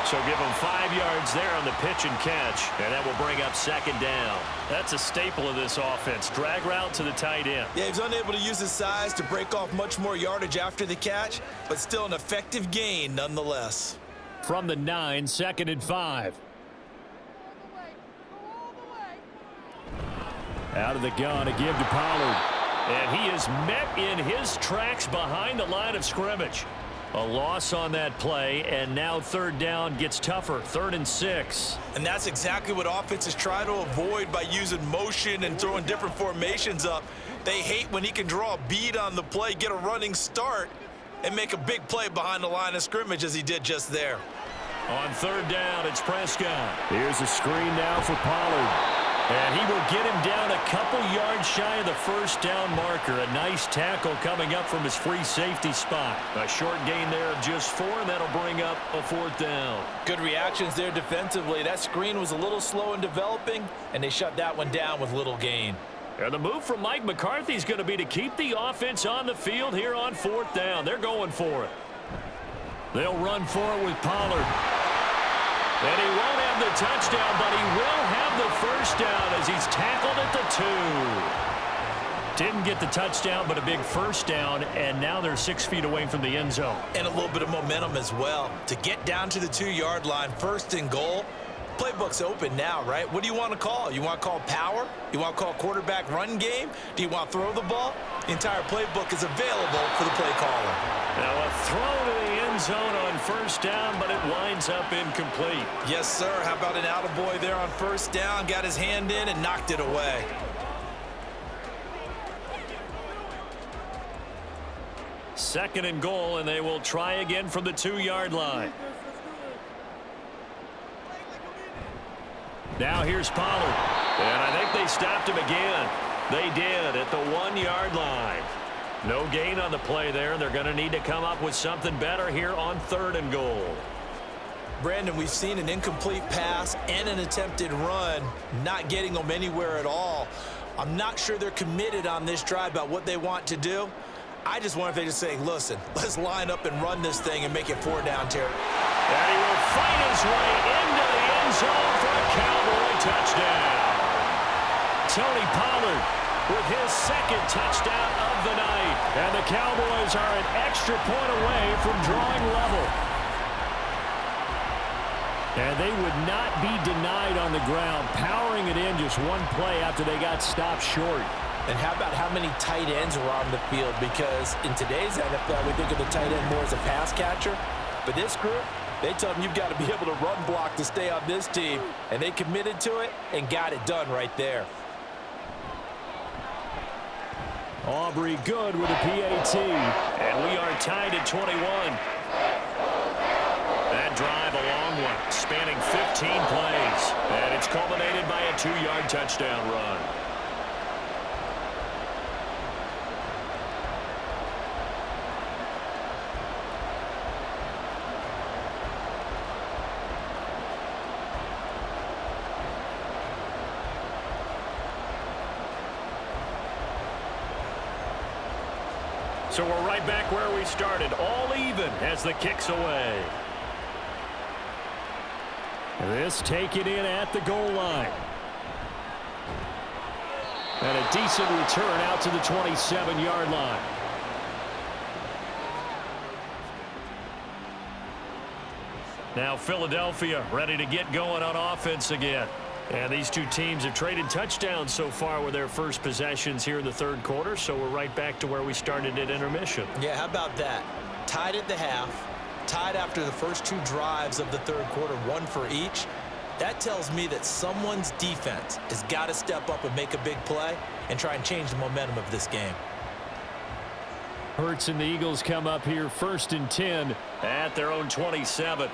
So give him 5 yards there on the pitch and catch. And that will bring up 2nd down. That's a staple of this offense. Drag route to the tight end. Yeah, he was unable to use his size to break off much more yardage after the catch, but still an effective gain nonetheless. From the 9, 2nd and 5. Out of the gun, a give to Pollard. And he is met in his tracks behind the line of scrimmage. A loss on that play, and now 3rd down gets tougher. 3rd and 6. And that's exactly what offenses try to avoid by using motion and throwing different formations up. They hate when he can draw a bead on the play, get a running start, and make a big play behind the line of scrimmage as he did just there. On 3rd down, it's Prescott. Here's a screen now for Pollard. And he will get him down a couple yards shy of the first down marker. A nice tackle coming up from his free safety spot. A short gain there of just 4, and that'll bring up a 4th down. Good reactions there defensively. That screen was a little slow in developing, and they shut that one down with little gain. And the move from Mike McCarthy is going to be to keep the offense on the field here on 4th down. They're going for it. They'll run for it with Pollard. And he won't have the touchdown, but he will have the first down as he's tackled at the 2. Didn't get the touchdown, but a big first down, and now they're 6 feet away from the end zone. And a little bit of momentum as well. To get down to the 2-yard line, 1st and goal. Playbook's open now, right? What do you want to call? You want to call power? You want to call quarterback run game? Do you want to throw the ball? The entire playbook is available for the play caller. Now a throw to the end zone on 1st down, but it winds up incomplete. Yes, sir. How about an attaboy there on 1st down? Got his hand in and knocked it away. Second and goal, and they will try again from the 2-yard line. Now here's Pollard. And I think they stopped him again. They did at the 1-yard line. No gain on the play there. They're going to need to come up with something better here on 3rd and goal. Brandon, we've seen an incomplete pass and an attempted run, not getting them anywhere at all. I'm not sure they're committed on this drive about what they want to do. I just wonder if they just say, listen, let's line up and run this thing and make it 4 down territory. And he will fight his way into the end zone for a Cowboy touchdown. Tony Pollard with his 2nd touchdown of the night. And the Cowboys are an extra point away from drawing level. And they would not be denied on the ground, powering it in just one play after they got stopped short. And how about how many tight ends are on the field? Because in today's NFL, we think of the tight end more as a pass catcher. But this group, they tell them you've got to be able to run block to stay on this team. And they committed to it and got it done right there. Aubrey good with a PAT. And we are tied at 21. That drive a long one, spanning 15 plays. And it's culminated by a 2-yard touchdown run. So we're right back where we started, all even as the kick's away. This taken in at the goal line. And a decent return out to the 27-yard line. Now Philadelphia ready to get going on offense again. And these two teams have traded touchdowns so far with their first possessions here in the 3rd quarter, so we're right back to where we started at intermission. Yeah, how about that? Tied at the half, tied after the first 2 drives of the 3rd quarter, 1 for each. That tells me that someone's defense has got to step up and make a big play and try and change the momentum of this game. Hurts and the Eagles come up here 1st and 10 at their own 27.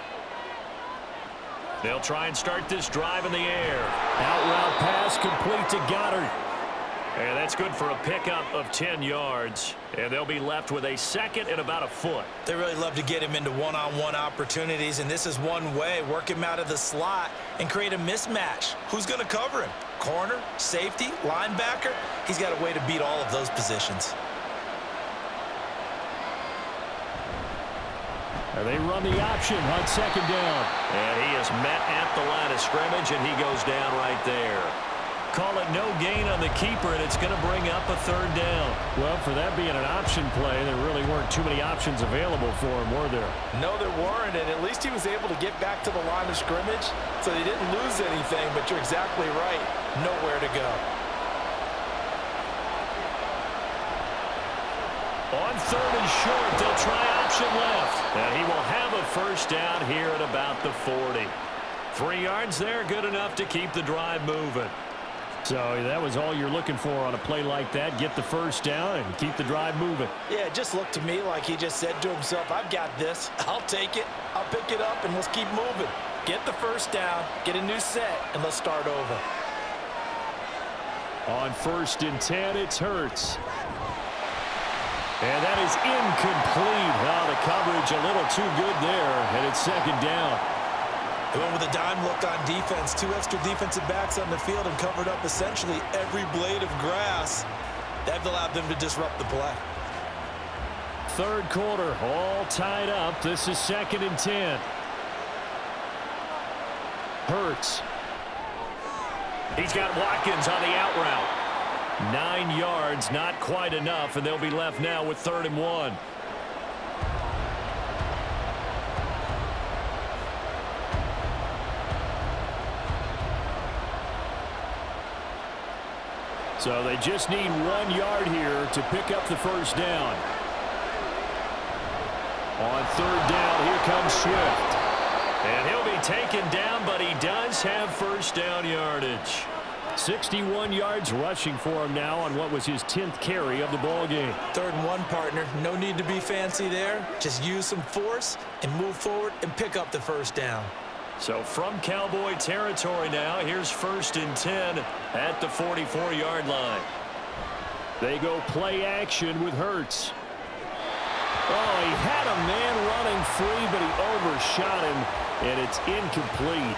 They'll try and start this drive in the air. Out route pass complete to Goddard. And that's good for a pickup of 10 yards. And they'll be left with a 2nd and about a foot. They really love to get him into one-on-one opportunities, and this is one way. Work him out of the slot and create a mismatch. Who's going to cover him? Corner, safety, linebacker? He's got a way to beat all of those positions. And they run the option on 2nd down. And he is met at the line of scrimmage, and he goes down right there. Call it no gain on the keeper, and it's going to bring up a 3rd down. Well, for that being an option play, there really weren't too many options available for him, were there? No, there weren't, and at least he was able to get back to the line of scrimmage, so he didn't lose anything, but you're exactly right. Nowhere to go. On 3rd and short, they'll try option left. And he will have a first down here at about the 40. 3 yards there, good enough to keep the drive moving. So that was all you're looking for on a play like that. Get the first down and keep the drive moving. Yeah, it just looked to me like he just said to himself, I've got this. I'll take it. I'll pick it up, and let's keep moving. Get the first down, get a new set, and let's start over. On 1st and 10, it's Hurts. And that is incomplete. Oh, the coverage a little too good there, and it's 2nd down. They went with a dime look on defense. 2 extra defensive backs on the field and covered up essentially every blade of grass. That allowed them to disrupt the play. 3rd quarter, all tied up. This is 2nd and 10. Hurts. He's got Watkins on the out route. 9 yards, not quite enough, and they'll be left now with 3rd and 1. So they just need 1 yard here to pick up the 1st down. On 3rd down, here comes Swift. And he'll be taken down, but he does have 1st down yardage. 61 yards rushing for him now on what was his 10th carry of the ball game. 3rd and 1, partner. No need to be fancy there. Just use some force and move forward and pick up the 1st down. So from Cowboy territory now, here's 1st and 10 at the 44-yard line. They go play action with Hurts. Oh, he had a man running free, but he overshot him, and it's incomplete.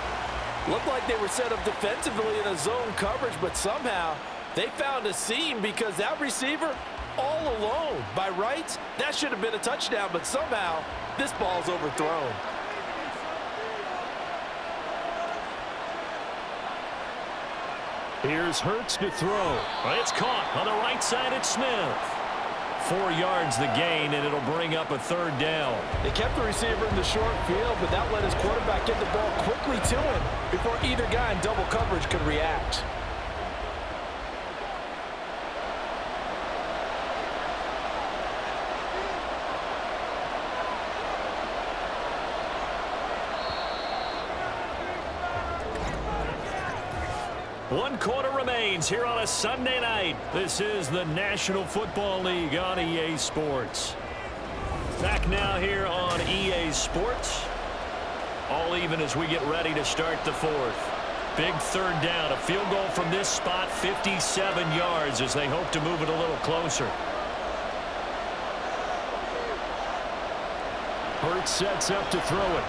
Looked like they were set up defensively in a zone coverage, but somehow they found a seam because that receiver all alone. By rights, that should have been a touchdown, but somehow this ball's overthrown. Here's Hurts to throw. It's caught on the right side at Smith. 4 yards the gain, and it'll bring up a 3rd down. They kept the receiver in the short field, but that let his quarterback get the ball quickly to him before either guy in double coverage could react. One quarter remains here on a Sunday night. This is the National Football League on EA Sports. Back now here on EA Sports. All even as we get ready to start the 4th. Big 3rd down. A field goal from this spot, 57 yards as they hope to move it a little closer. Hurts sets up to throw it.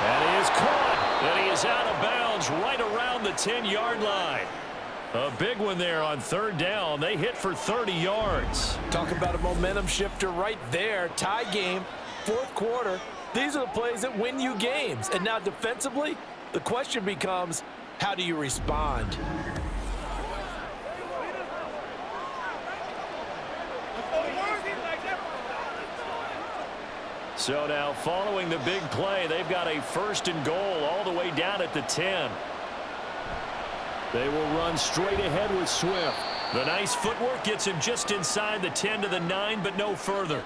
And he is caught. And he is out of bounds right around the 10-yard line. A big one there on 3rd down. They hit for 30 yards. Talk about a momentum shifter right there. Tie game, 4th quarter. These are the plays that win you games. And now defensively, the question becomes, how do you respond? So now following the big play, they've got a 1st and goal all the way down at the 10. They will run straight ahead with Swift. The nice footwork gets him just inside the 10 to the 9, but no further.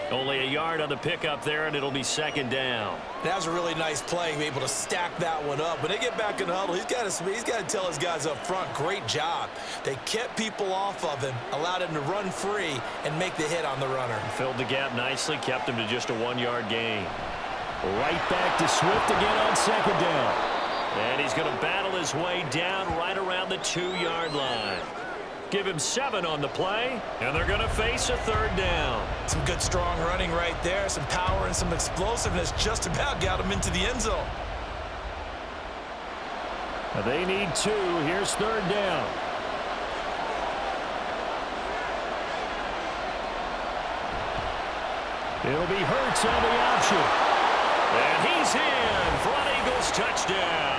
Only a yard on the pickup there, and it'll be 2nd down. That was a really nice play, able to stack that one up. When they get back in the huddle, he's got to tell his guys up front, great job. They kept people off of him, allowed him to run free, and make the hit on the runner. Filled the gap nicely, kept him to just a 1-yard gain. Right back to Swift again on 2nd down. And he's going to battle his way down right around the 2-yard line. Give him 7 on the play, and they're going to face a 3rd down. Some good, strong running right there. Some power and some explosiveness just about got him into the end zone. They need 2. Here's 3rd down. It'll be Hurts on the option. And he's in for an Eagles touchdown.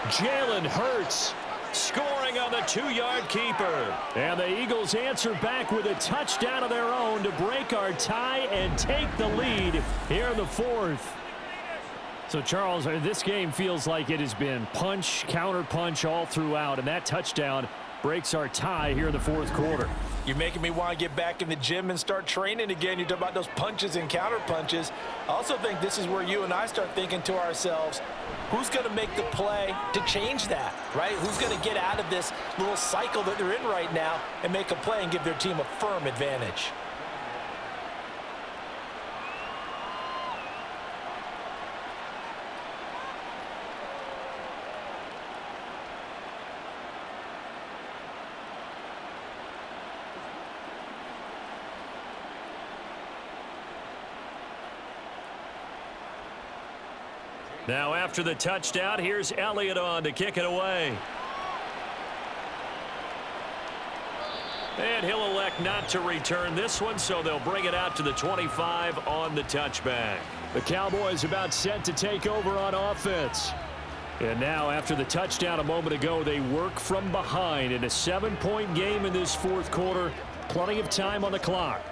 Jalen Hurts scoring on the 2-yard keeper. And the Eagles answer back with a touchdown of their own to break our tie and take the lead here in the 4th. So, Charles, this game feels like it has been punch, counter punch all throughout, and that touchdown breaks our tie here in the 4th quarter. You're making me want to get back in the gym and start training again. You talk about those punches and counter punches. I also think this is where you and I start thinking to ourselves, who's going to make the play to change that, right? Who's going to get out of this little cycle that they're in right now and make a play and give their team a firm advantage? Now after the touchdown, here's Elliott on to kick it away. And he'll elect not to return this one, so they'll bring it out to the 25 on the touchback. The Cowboys about set to take over on offense. And now after the touchdown a moment ago, they work from behind in a 7-point game in this fourth quarter. Plenty of time on the clock.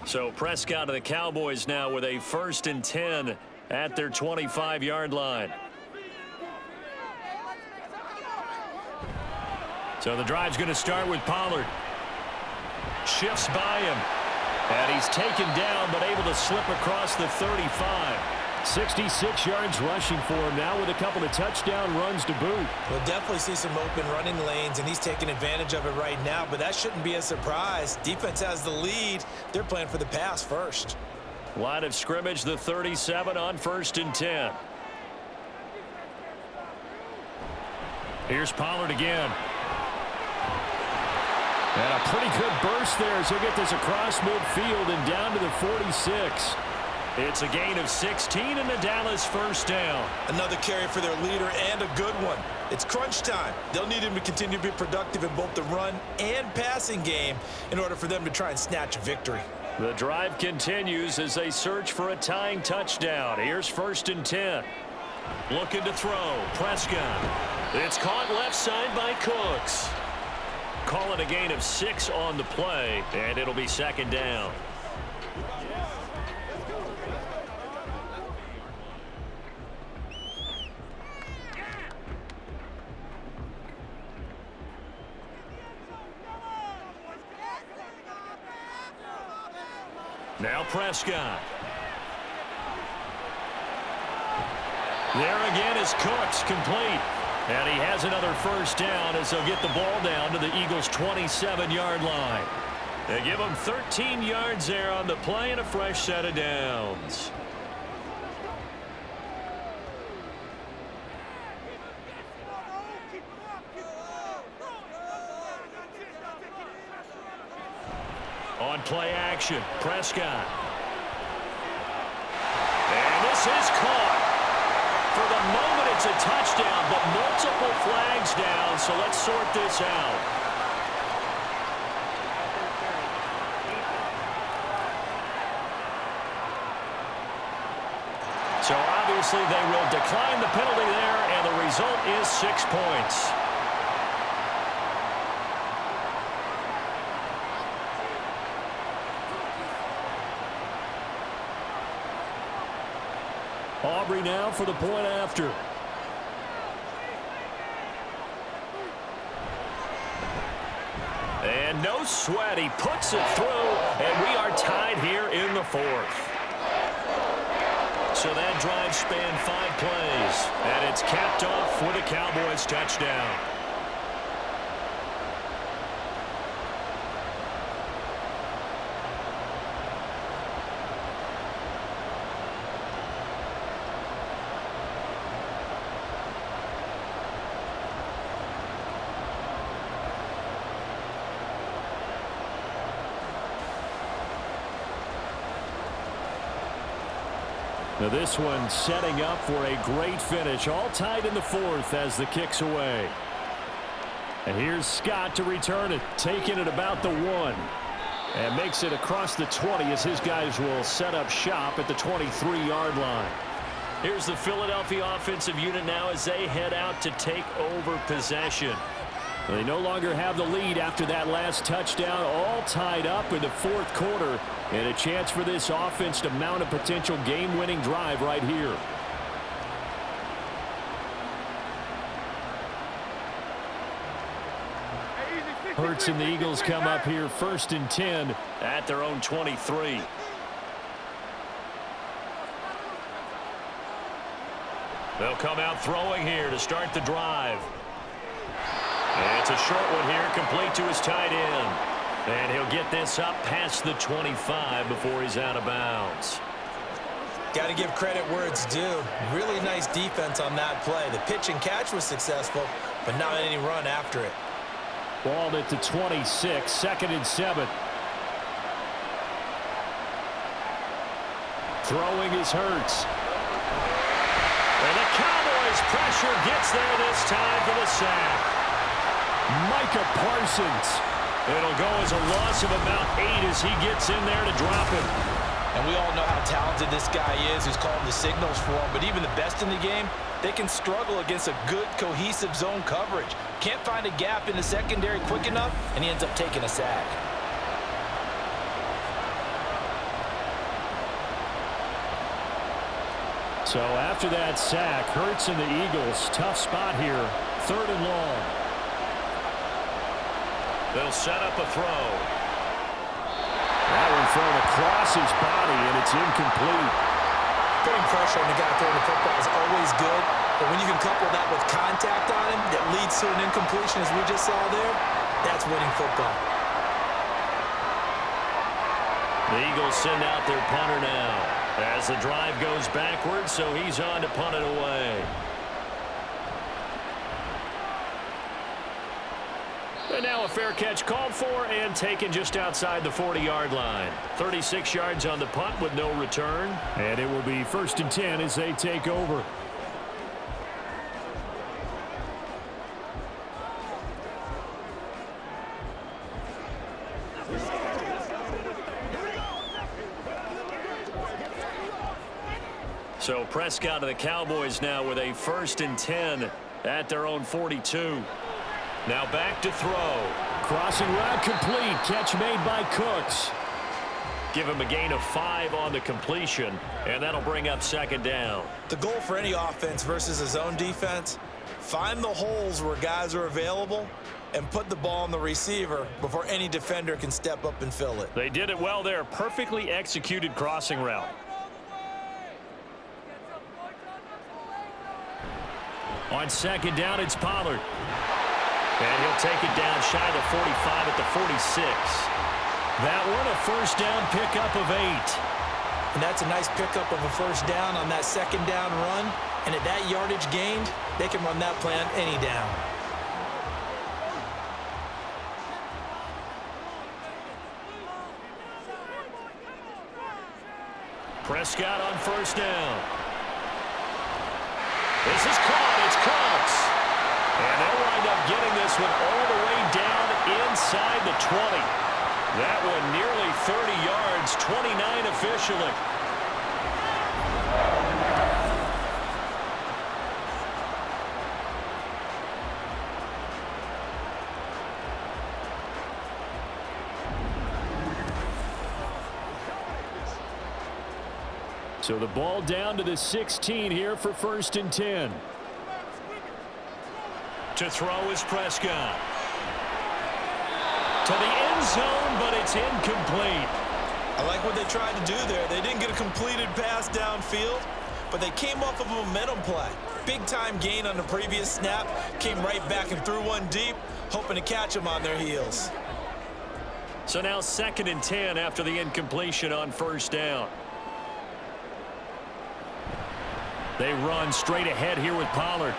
So Prescott of the Cowboys now with a 1st and 10 at their 25-yard line. So the drive's going to start with Pollard. Shifts by him. And he's taken down but able to slip across the 35. 66 yards rushing for him now with a couple of touchdown runs to boot. We'll definitely see some open running lanes, and he's taking advantage of it right now, but that shouldn't be a surprise. Defense has the lead. They're playing for the pass first. Line of scrimmage, the 37 on 1st and 10. Here's Pollard again. And a pretty good burst there as he'll get this across midfield and down to the 46. It's a gain of 16 and a Dallas 1st down. Another carry for their leader and a good one. It's crunch time. They'll need him to continue to be productive in both the run and passing game in order for them to try and snatch a victory. The drive continues as they search for a tying touchdown. Here's 1st and 10. Looking to throw. Prescott. It's caught left side by Cooks. Call it a gain of 6 on the play, and it'll be 2nd down. Now Prescott. There again is Cooks, complete. And he has another 1st down as they'll get the ball down to the Eagles' 27-yard line. They give them 13 yards there on the play and a fresh set of downs. On play action, Prescott. And this is caught. For the moment, it's a touchdown, but multiple flags down, so let's sort this out. So obviously they will decline the penalty there, and the result is 6 points. Aubrey now for the point after. And no sweat. He puts it through, and we are tied here in the 4th. So that drive spanned 5 plays, and it's capped off with a Cowboys touchdown. Now this one setting up for a great finish. All tied in the 4th as the kick's away. And here's Scott to return it. Taking it about the 1. And makes it across the 20 as his guys will set up shop at the 23-yard line. Here's the Philadelphia offensive unit now as they head out to take over possession. They no longer have the lead after that last touchdown. All tied up in the 4th quarter. And a chance for this offense to mount a potential game-winning drive right here. Hurts and the Eagles come up here 1st and 10 at their own 23. They'll come out throwing here to start the drive. And it's a short one here, complete to his tight end. And he'll get this up past the 25 before he's out of bounds. Got to give credit where it's due. Really nice defense on that play. The pitch and catch was successful, but not any run after it. Ball at the 26, 2nd and 7. Throwing is Hurts. And the Cowboys pressure gets there this time for the sack. Micah Parsons. It'll go as a loss of about 8 as he gets in there to drop him. And we all know how talented this guy is who's calling the signals for him, but even the best in the game, they can struggle against a good, cohesive zone coverage. Can't find a gap in the secondary quick enough, and he ends up taking a sack. So after that sack, Hurts and the Eagles, tough spot here, 3rd and long. They'll set up a throw. That one thrown across his body, and it's incomplete. Putting pressure on the guy throwing the football is always good, but when you can couple that with contact on him that leads to an incompletion, as we just saw there, that's winning football. The Eagles send out their punter now as the drive goes backwards, so he's on to punt it away. And now a fair catch called for and taken just outside the 40-yard line. 36 yards on the punt with no return. And it will be 1st and 10 as they take over. So Prescott and the Cowboys now with a 1st and 10 at their own 42. Now back to throw. Crossing route complete. Catch made by Cooks. Give him a gain of 5 on the completion, and that'll bring up 2nd down. The goal for any offense versus a zone defense, find the holes where guys are available and put the ball on the receiver before any defender can step up and fill it. They did it well there. Perfectly executed crossing route. On 2nd down, it's Pollard. And he'll take it down shy of the 45 at the 46. That one a 1st down pickup of 8. And that's a nice pickup of a 1st down on that 2nd down run. And at that yardage gained, they can run that play on any down. Prescott on 1st down. This is caught. It's Cooks. And they'll wind up getting this one all the way down inside the 20. That one nearly 30 yards, 29 officially. So the ball down to the 16 here for 1st and 10. To throw is Prescott. To the end zone, but it's incomplete. I like what they tried to do there. They didn't get a completed pass downfield, but they came off of a momentum play. Big-time gain on the previous snap, came right back and threw one deep, hoping to catch them on their heels. So now 2nd and 10 after the incompletion on 1st down. They run straight ahead here with Pollard.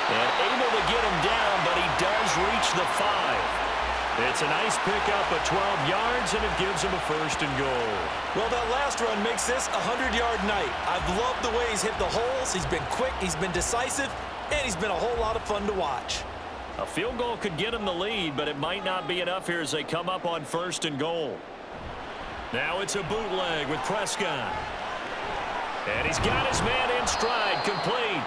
And able to get him down, but he does reach the 5. It's a nice pickup of 12 yards, and it gives him a 1st and goal. Well, that last run makes this a 100-yard night. I've loved the way he's hit the holes. He's been quick, he's been decisive, and he's been a whole lot of fun to watch. A field goal could get him the lead, but it might not be enough here as they come up on 1st and goal. Now it's a bootleg with Prescott. And he's got his man in stride, complete.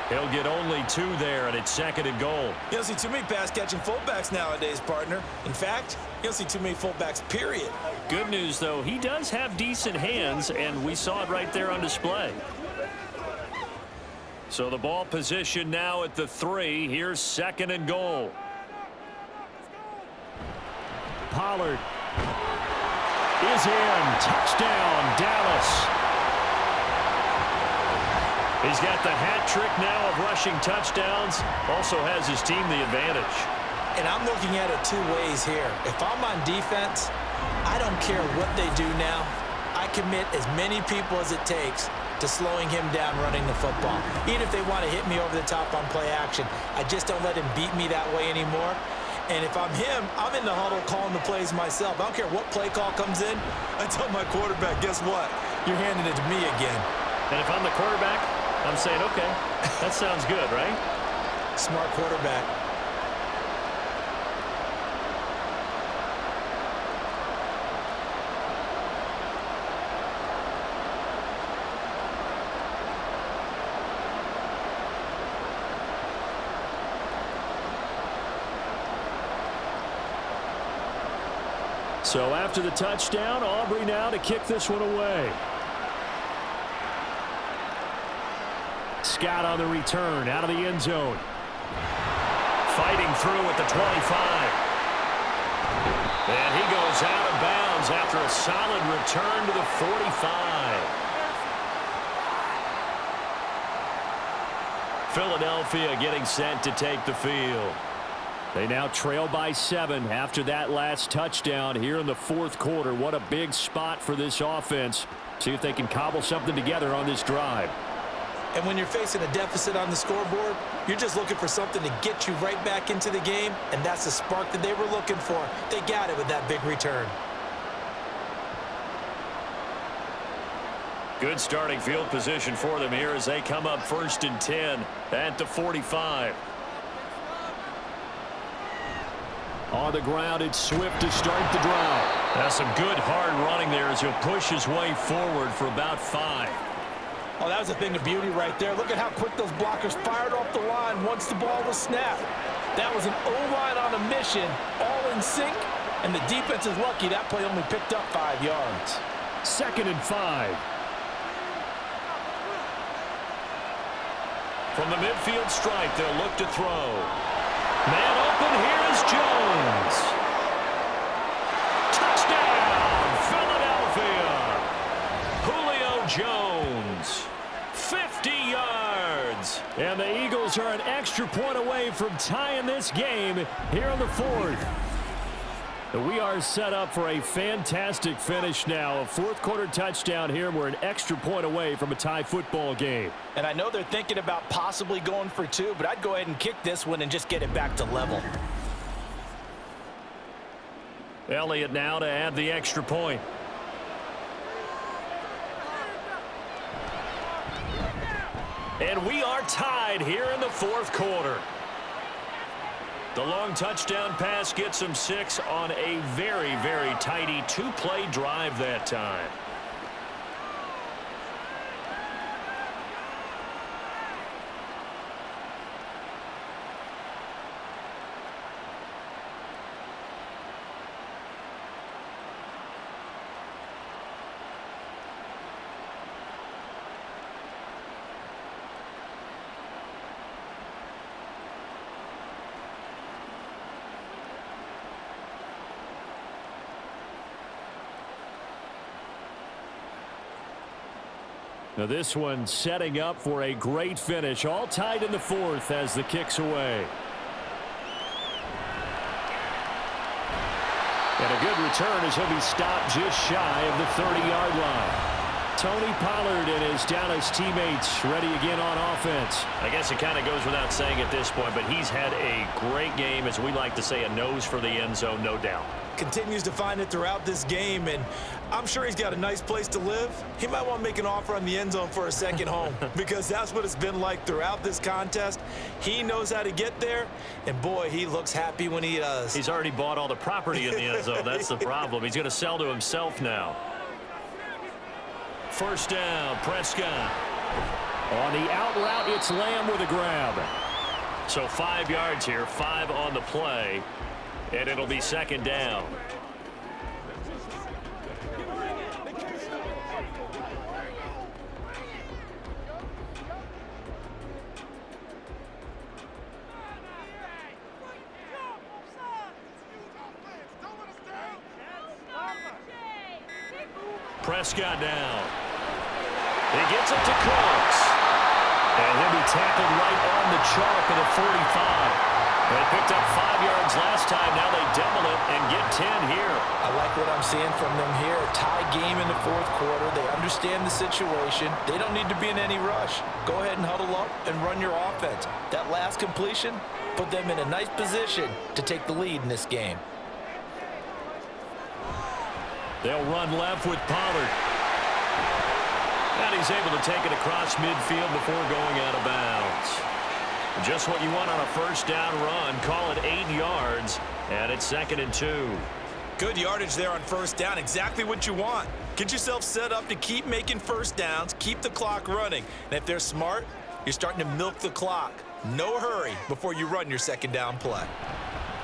He'll get only 2 there, and it's 2nd and goal. You don't see too many pass-catching fullbacks nowadays, partner. In fact, you don't see too many fullbacks, period. Good news, though, he does have decent hands, and we saw it right there on display. So the ball position now at the 3. Here's 2nd and goal. Pollard is in. Touchdown, Dallas. He's got the hat trick now of rushing touchdowns. Also has his team the advantage. And I'm looking at it 2 ways here. If I'm on defense, I don't care what they do now. I commit as many people as it takes to slowing him down running the football. Even if they want to hit me over the top on play action, I just don't let him beat me that way anymore. And if I'm him, I'm in the huddle calling the plays myself. I don't care what play call comes in. I tell my quarterback, guess what? You're handing it to me again. And if I'm the quarterback, I'm saying, okay, that sounds good, right? Smart quarterback. So after the touchdown, Aubrey now to kick this one away. Scott on the return, out of the end zone. Fighting through at the 25. And he goes out of bounds after a solid return to the 45. Philadelphia getting set to take the field. They now trail by 7 after that last touchdown here in the fourth quarter. What a big spot for this offense. See if they can cobble something together on this drive. And when you're facing a deficit on the scoreboard, you're just looking for something to get you right back into the game, and that's the spark that they were looking for. They got it with that big return. Good starting field position for them here as they come up 1st and 10 at the 45. On the ground, it's Swift to start the drive. That's some good hard running there as he'll push his way forward for about 5. Oh, that was a thing of beauty right there. Look at how quick those blockers fired off the line once the ball was snapped. That was an O-line on a mission, all in sync, and the defense is lucky that play only picked up 5 yards. 2nd and 5. From the midfield stripe, they'll look to throw. Man open, here is Jones. Touchdown, Philadelphia. Julio Jones, 50 yards. And the Eagles are an extra point away from tying this game here in the fourth. We are set up for a fantastic finish now. A fourth quarter touchdown here. We're an extra point away from a tie football game. And I know they're thinking about possibly going for 2, but I'd go ahead and kick this one and just get it back to level. Elliott now to add the extra point. And we are tied here in the fourth quarter. The long touchdown pass gets him 6 on a very, very tidy 2-play drive that time. Now this one setting up for a great finish. All tied in the fourth as the kick's away. And a good return as he'll be stopped just shy of the 30-yard line. Tony Pollard and his Dallas teammates ready again on offense. I guess it kind of goes without saying at this point, but he's had a great game, as we like to say, a nose for the end zone, no doubt. Continues to find it throughout this game, and I'm sure he's got a nice place to live. He might want to make an offer on the end zone for a second home because that's what it's been like throughout this contest. He knows how to get there, and boy, he looks happy when he does. He's already bought all the property in the end zone. That's the problem. He's going to sell to himself now. First down, Prescott. On the out route, it's Lamb with a grab. So 5 yards here, 5 on the play, and it'll be second down. Prescott down. He gets it to Cooks. And he'll be tackled right on the chalk of the 45. They picked up 5 yards last time. Now they double it and get 10 here. I like what I'm seeing from them here. A tie game in the fourth quarter. They understand the situation. They don't need to be in any rush. Go ahead and huddle up and run your offense. That last completion put them in a nice position to take the lead in this game. They'll run left with Pollard. And he's able to take it across midfield before going out of bounds. Just what you want on a first down run. Call it 8 yards, and it's 2nd and 2. Good yardage there on first down. Exactly what you want. Get yourself set up to keep making first downs, keep the clock running. And if they're smart, you're starting to milk the clock. No hurry before you run your second down play.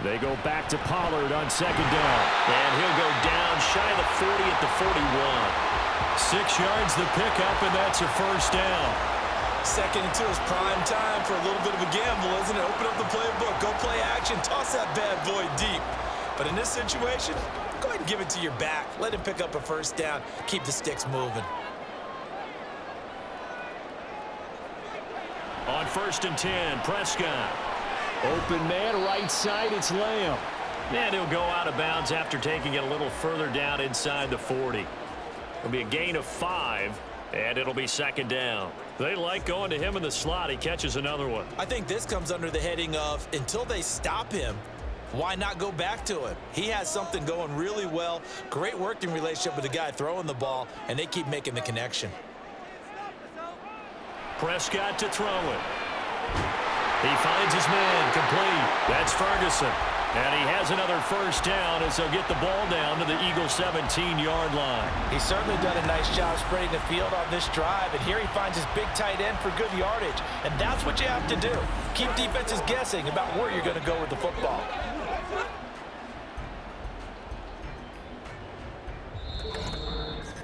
They go back to Pollard on second down. And he'll go down shy of the 40 at the 41. 6 yards the pickup, and that's a first down. 2nd and 2 is prime time for a little bit of a gamble, isn't it? Open up the playbook, go play action, toss that bad boy deep. But in this situation, go ahead and give it to your back. Let him pick up a first down. Keep the sticks moving. On 1st and 10, Prescott. Open man, right side, it's Lamb. And he'll go out of bounds after taking it a little further down inside the 40. It'll be a gain of 5, and it'll be 2nd down. They like going to him in the slot. He catches another one. I think this comes under the heading of, until they stop him, why not go back to him? He has something going really well. Great working relationship with the guy throwing the ball, and they keep making the connection. Prescott to throw it. He finds his man complete. That's Ferguson. And he has another first down as they'll get the ball down to the Eagles' 17-yard line. He's certainly done a nice job spreading the field on this drive, and here he finds his big tight end for good yardage. And that's what you have to do. Keep defenses guessing about where you're going to go with the football.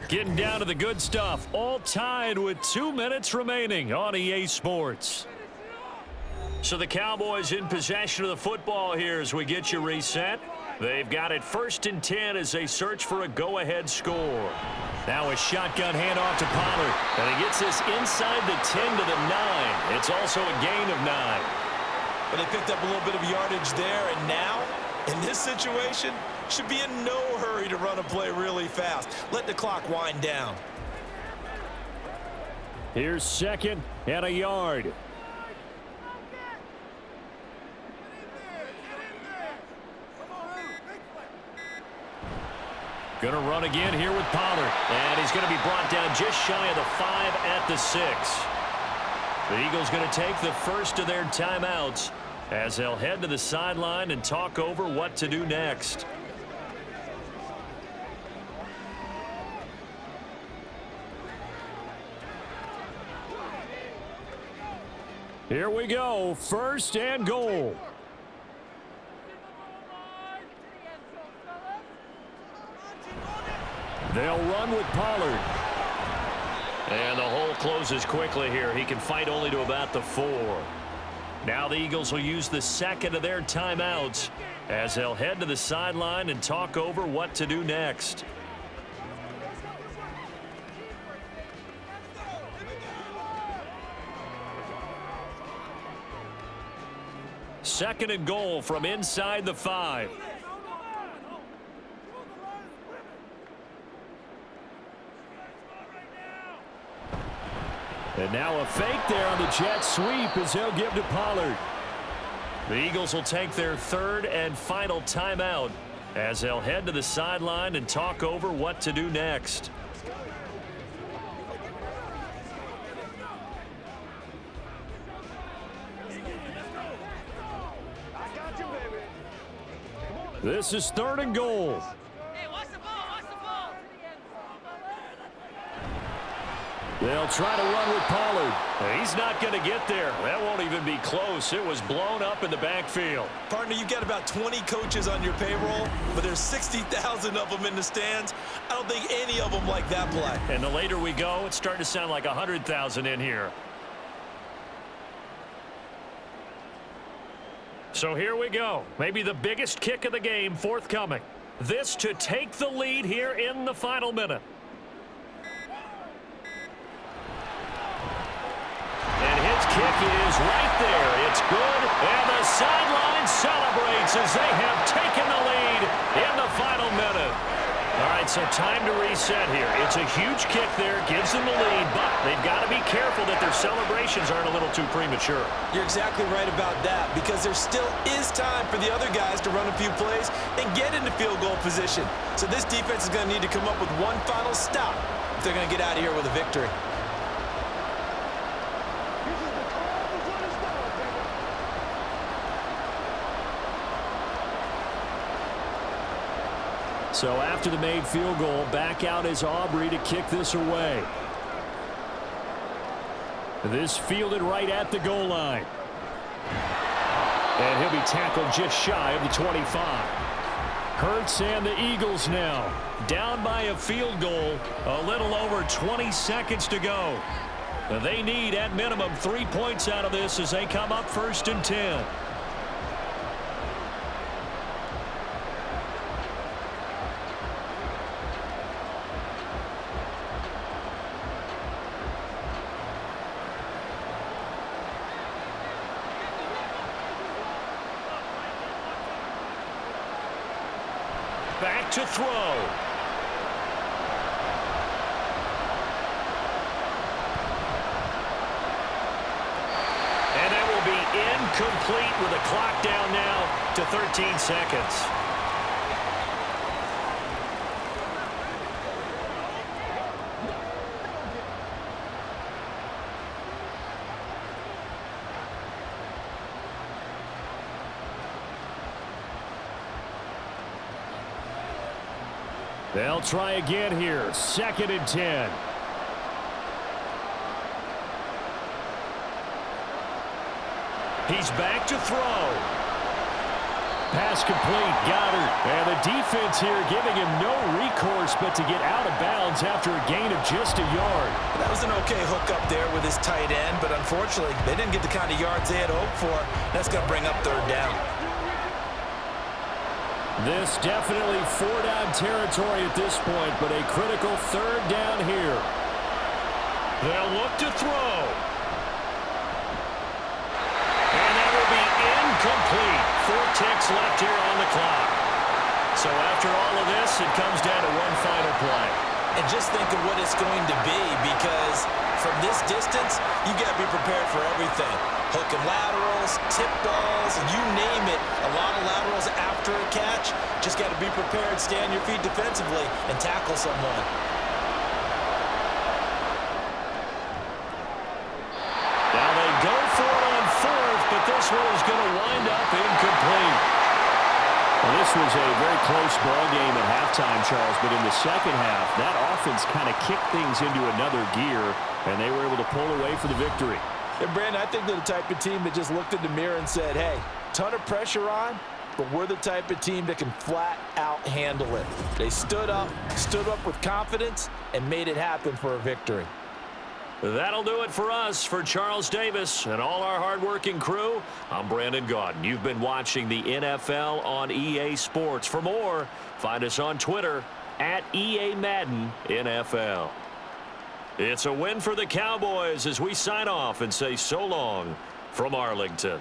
Getting down to the good stuff. All tied with 2 minutes remaining on EA Sports. So the Cowboys in possession of the football here as we get you reset. They've got it 1st and 10 as they search for a go-ahead score. Now a shotgun handoff to Pollard. And he gets this inside the 10 to the 9. It's also a gain of 9. But they picked up a little bit of yardage there, and now, in this situation, should be in no hurry to run a play really fast. Let the clock wind down. Here's 2nd and a yard. Going to run again here with Pollard. And he's going to be brought down just shy of the 5 at the 6. The Eagles going to take the first of their timeouts as they'll head to the sideline and talk over what to do next. Here we go. 1st and goal. They'll run with Pollard. And the hole closes quickly here. He can fight only to about the 4. Now the Eagles will use the 2nd of their timeouts as they'll head to the sideline and talk over what to do next. Second and goal from inside the 5. And now a fake there on the jet sweep as they'll give to Pollard. The Eagles will take their 3rd and final timeout as they'll head to the sideline and talk over what to do next. This is 3rd and goal. They'll try to run with Pollard. He's not going to get there. That won't even be close. It was blown up in the backfield. Partner, you got about 20 coaches on your payroll, but there's 60,000 of them in the stands. I don't think any of them like that play. And the later we go, it's starting to sound like 100,000 in here. So here we go. Maybe the biggest kick of the game forthcoming. This to take the lead here in the final minute. And his kick is right there. It's good. And the sideline and celebrates as they have taken the lead in the final minute. All right, so time to reset here. It's a huge kick there, gives them the lead, but they've got to be careful that their celebrations aren't a little too premature. You're exactly right about that, because there still is time for the other guys to run a few plays and get into field goal position. So this defense is going to need to come up with one final stop if they're going to get out of here with a victory. So after the made field goal, back out is Aubrey to kick this away. This fielded right at the goal line. And he'll be tackled just shy of the 25. Hurts and the Eagles now down by a field goal. A little over 20 seconds to go. They need at minimum 3 points out of this as they come up 1st and 10. Back to throw. And that will be incomplete with a clock down now to 13 seconds. They'll try again here. 2nd and 10. He's back to throw. Pass complete. Goddard. And the defense here giving him no recourse but to get out of bounds after a gain of just a yard. That was an okay hook up there with his tight end, but unfortunately, they didn't get the kind of yards they had hoped for. That's going to bring up 3rd down. This definitely 4-down territory at this point, but a critical 3rd down here. They'll look to throw. And that will be incomplete. 4 ticks left here on the clock. So after all of this, it comes down to one final play. And just think of what it's going to be, because from this distance, you've got to be prepared for everything. Hook and laterals, tip balls, you name it. A lot of laterals after a catch. Just got to be prepared, stay on your feet defensively, and tackle someone. Now they go for it on 4th, but this one is going to wind up incomplete. Well, this was a very close ball game at halftime, Charles, but in the second half, that offense kind of kicked things into another gear, and they were able to pull away for the victory. And Brandon, I think they're the type of team that just looked in the mirror and said, hey, ton of pressure on, but we're the type of team that can flat out handle it. They stood up with confidence, and made it happen for a victory. That'll do it for us. For Charles Davis and all our hardworking crew, I'm Brandon Gaudin. You've been watching the NFL on EA Sports. For more, find us on Twitter at EA Madden NFL. It's a win for the Cowboys as we sign off and say so long from Arlington.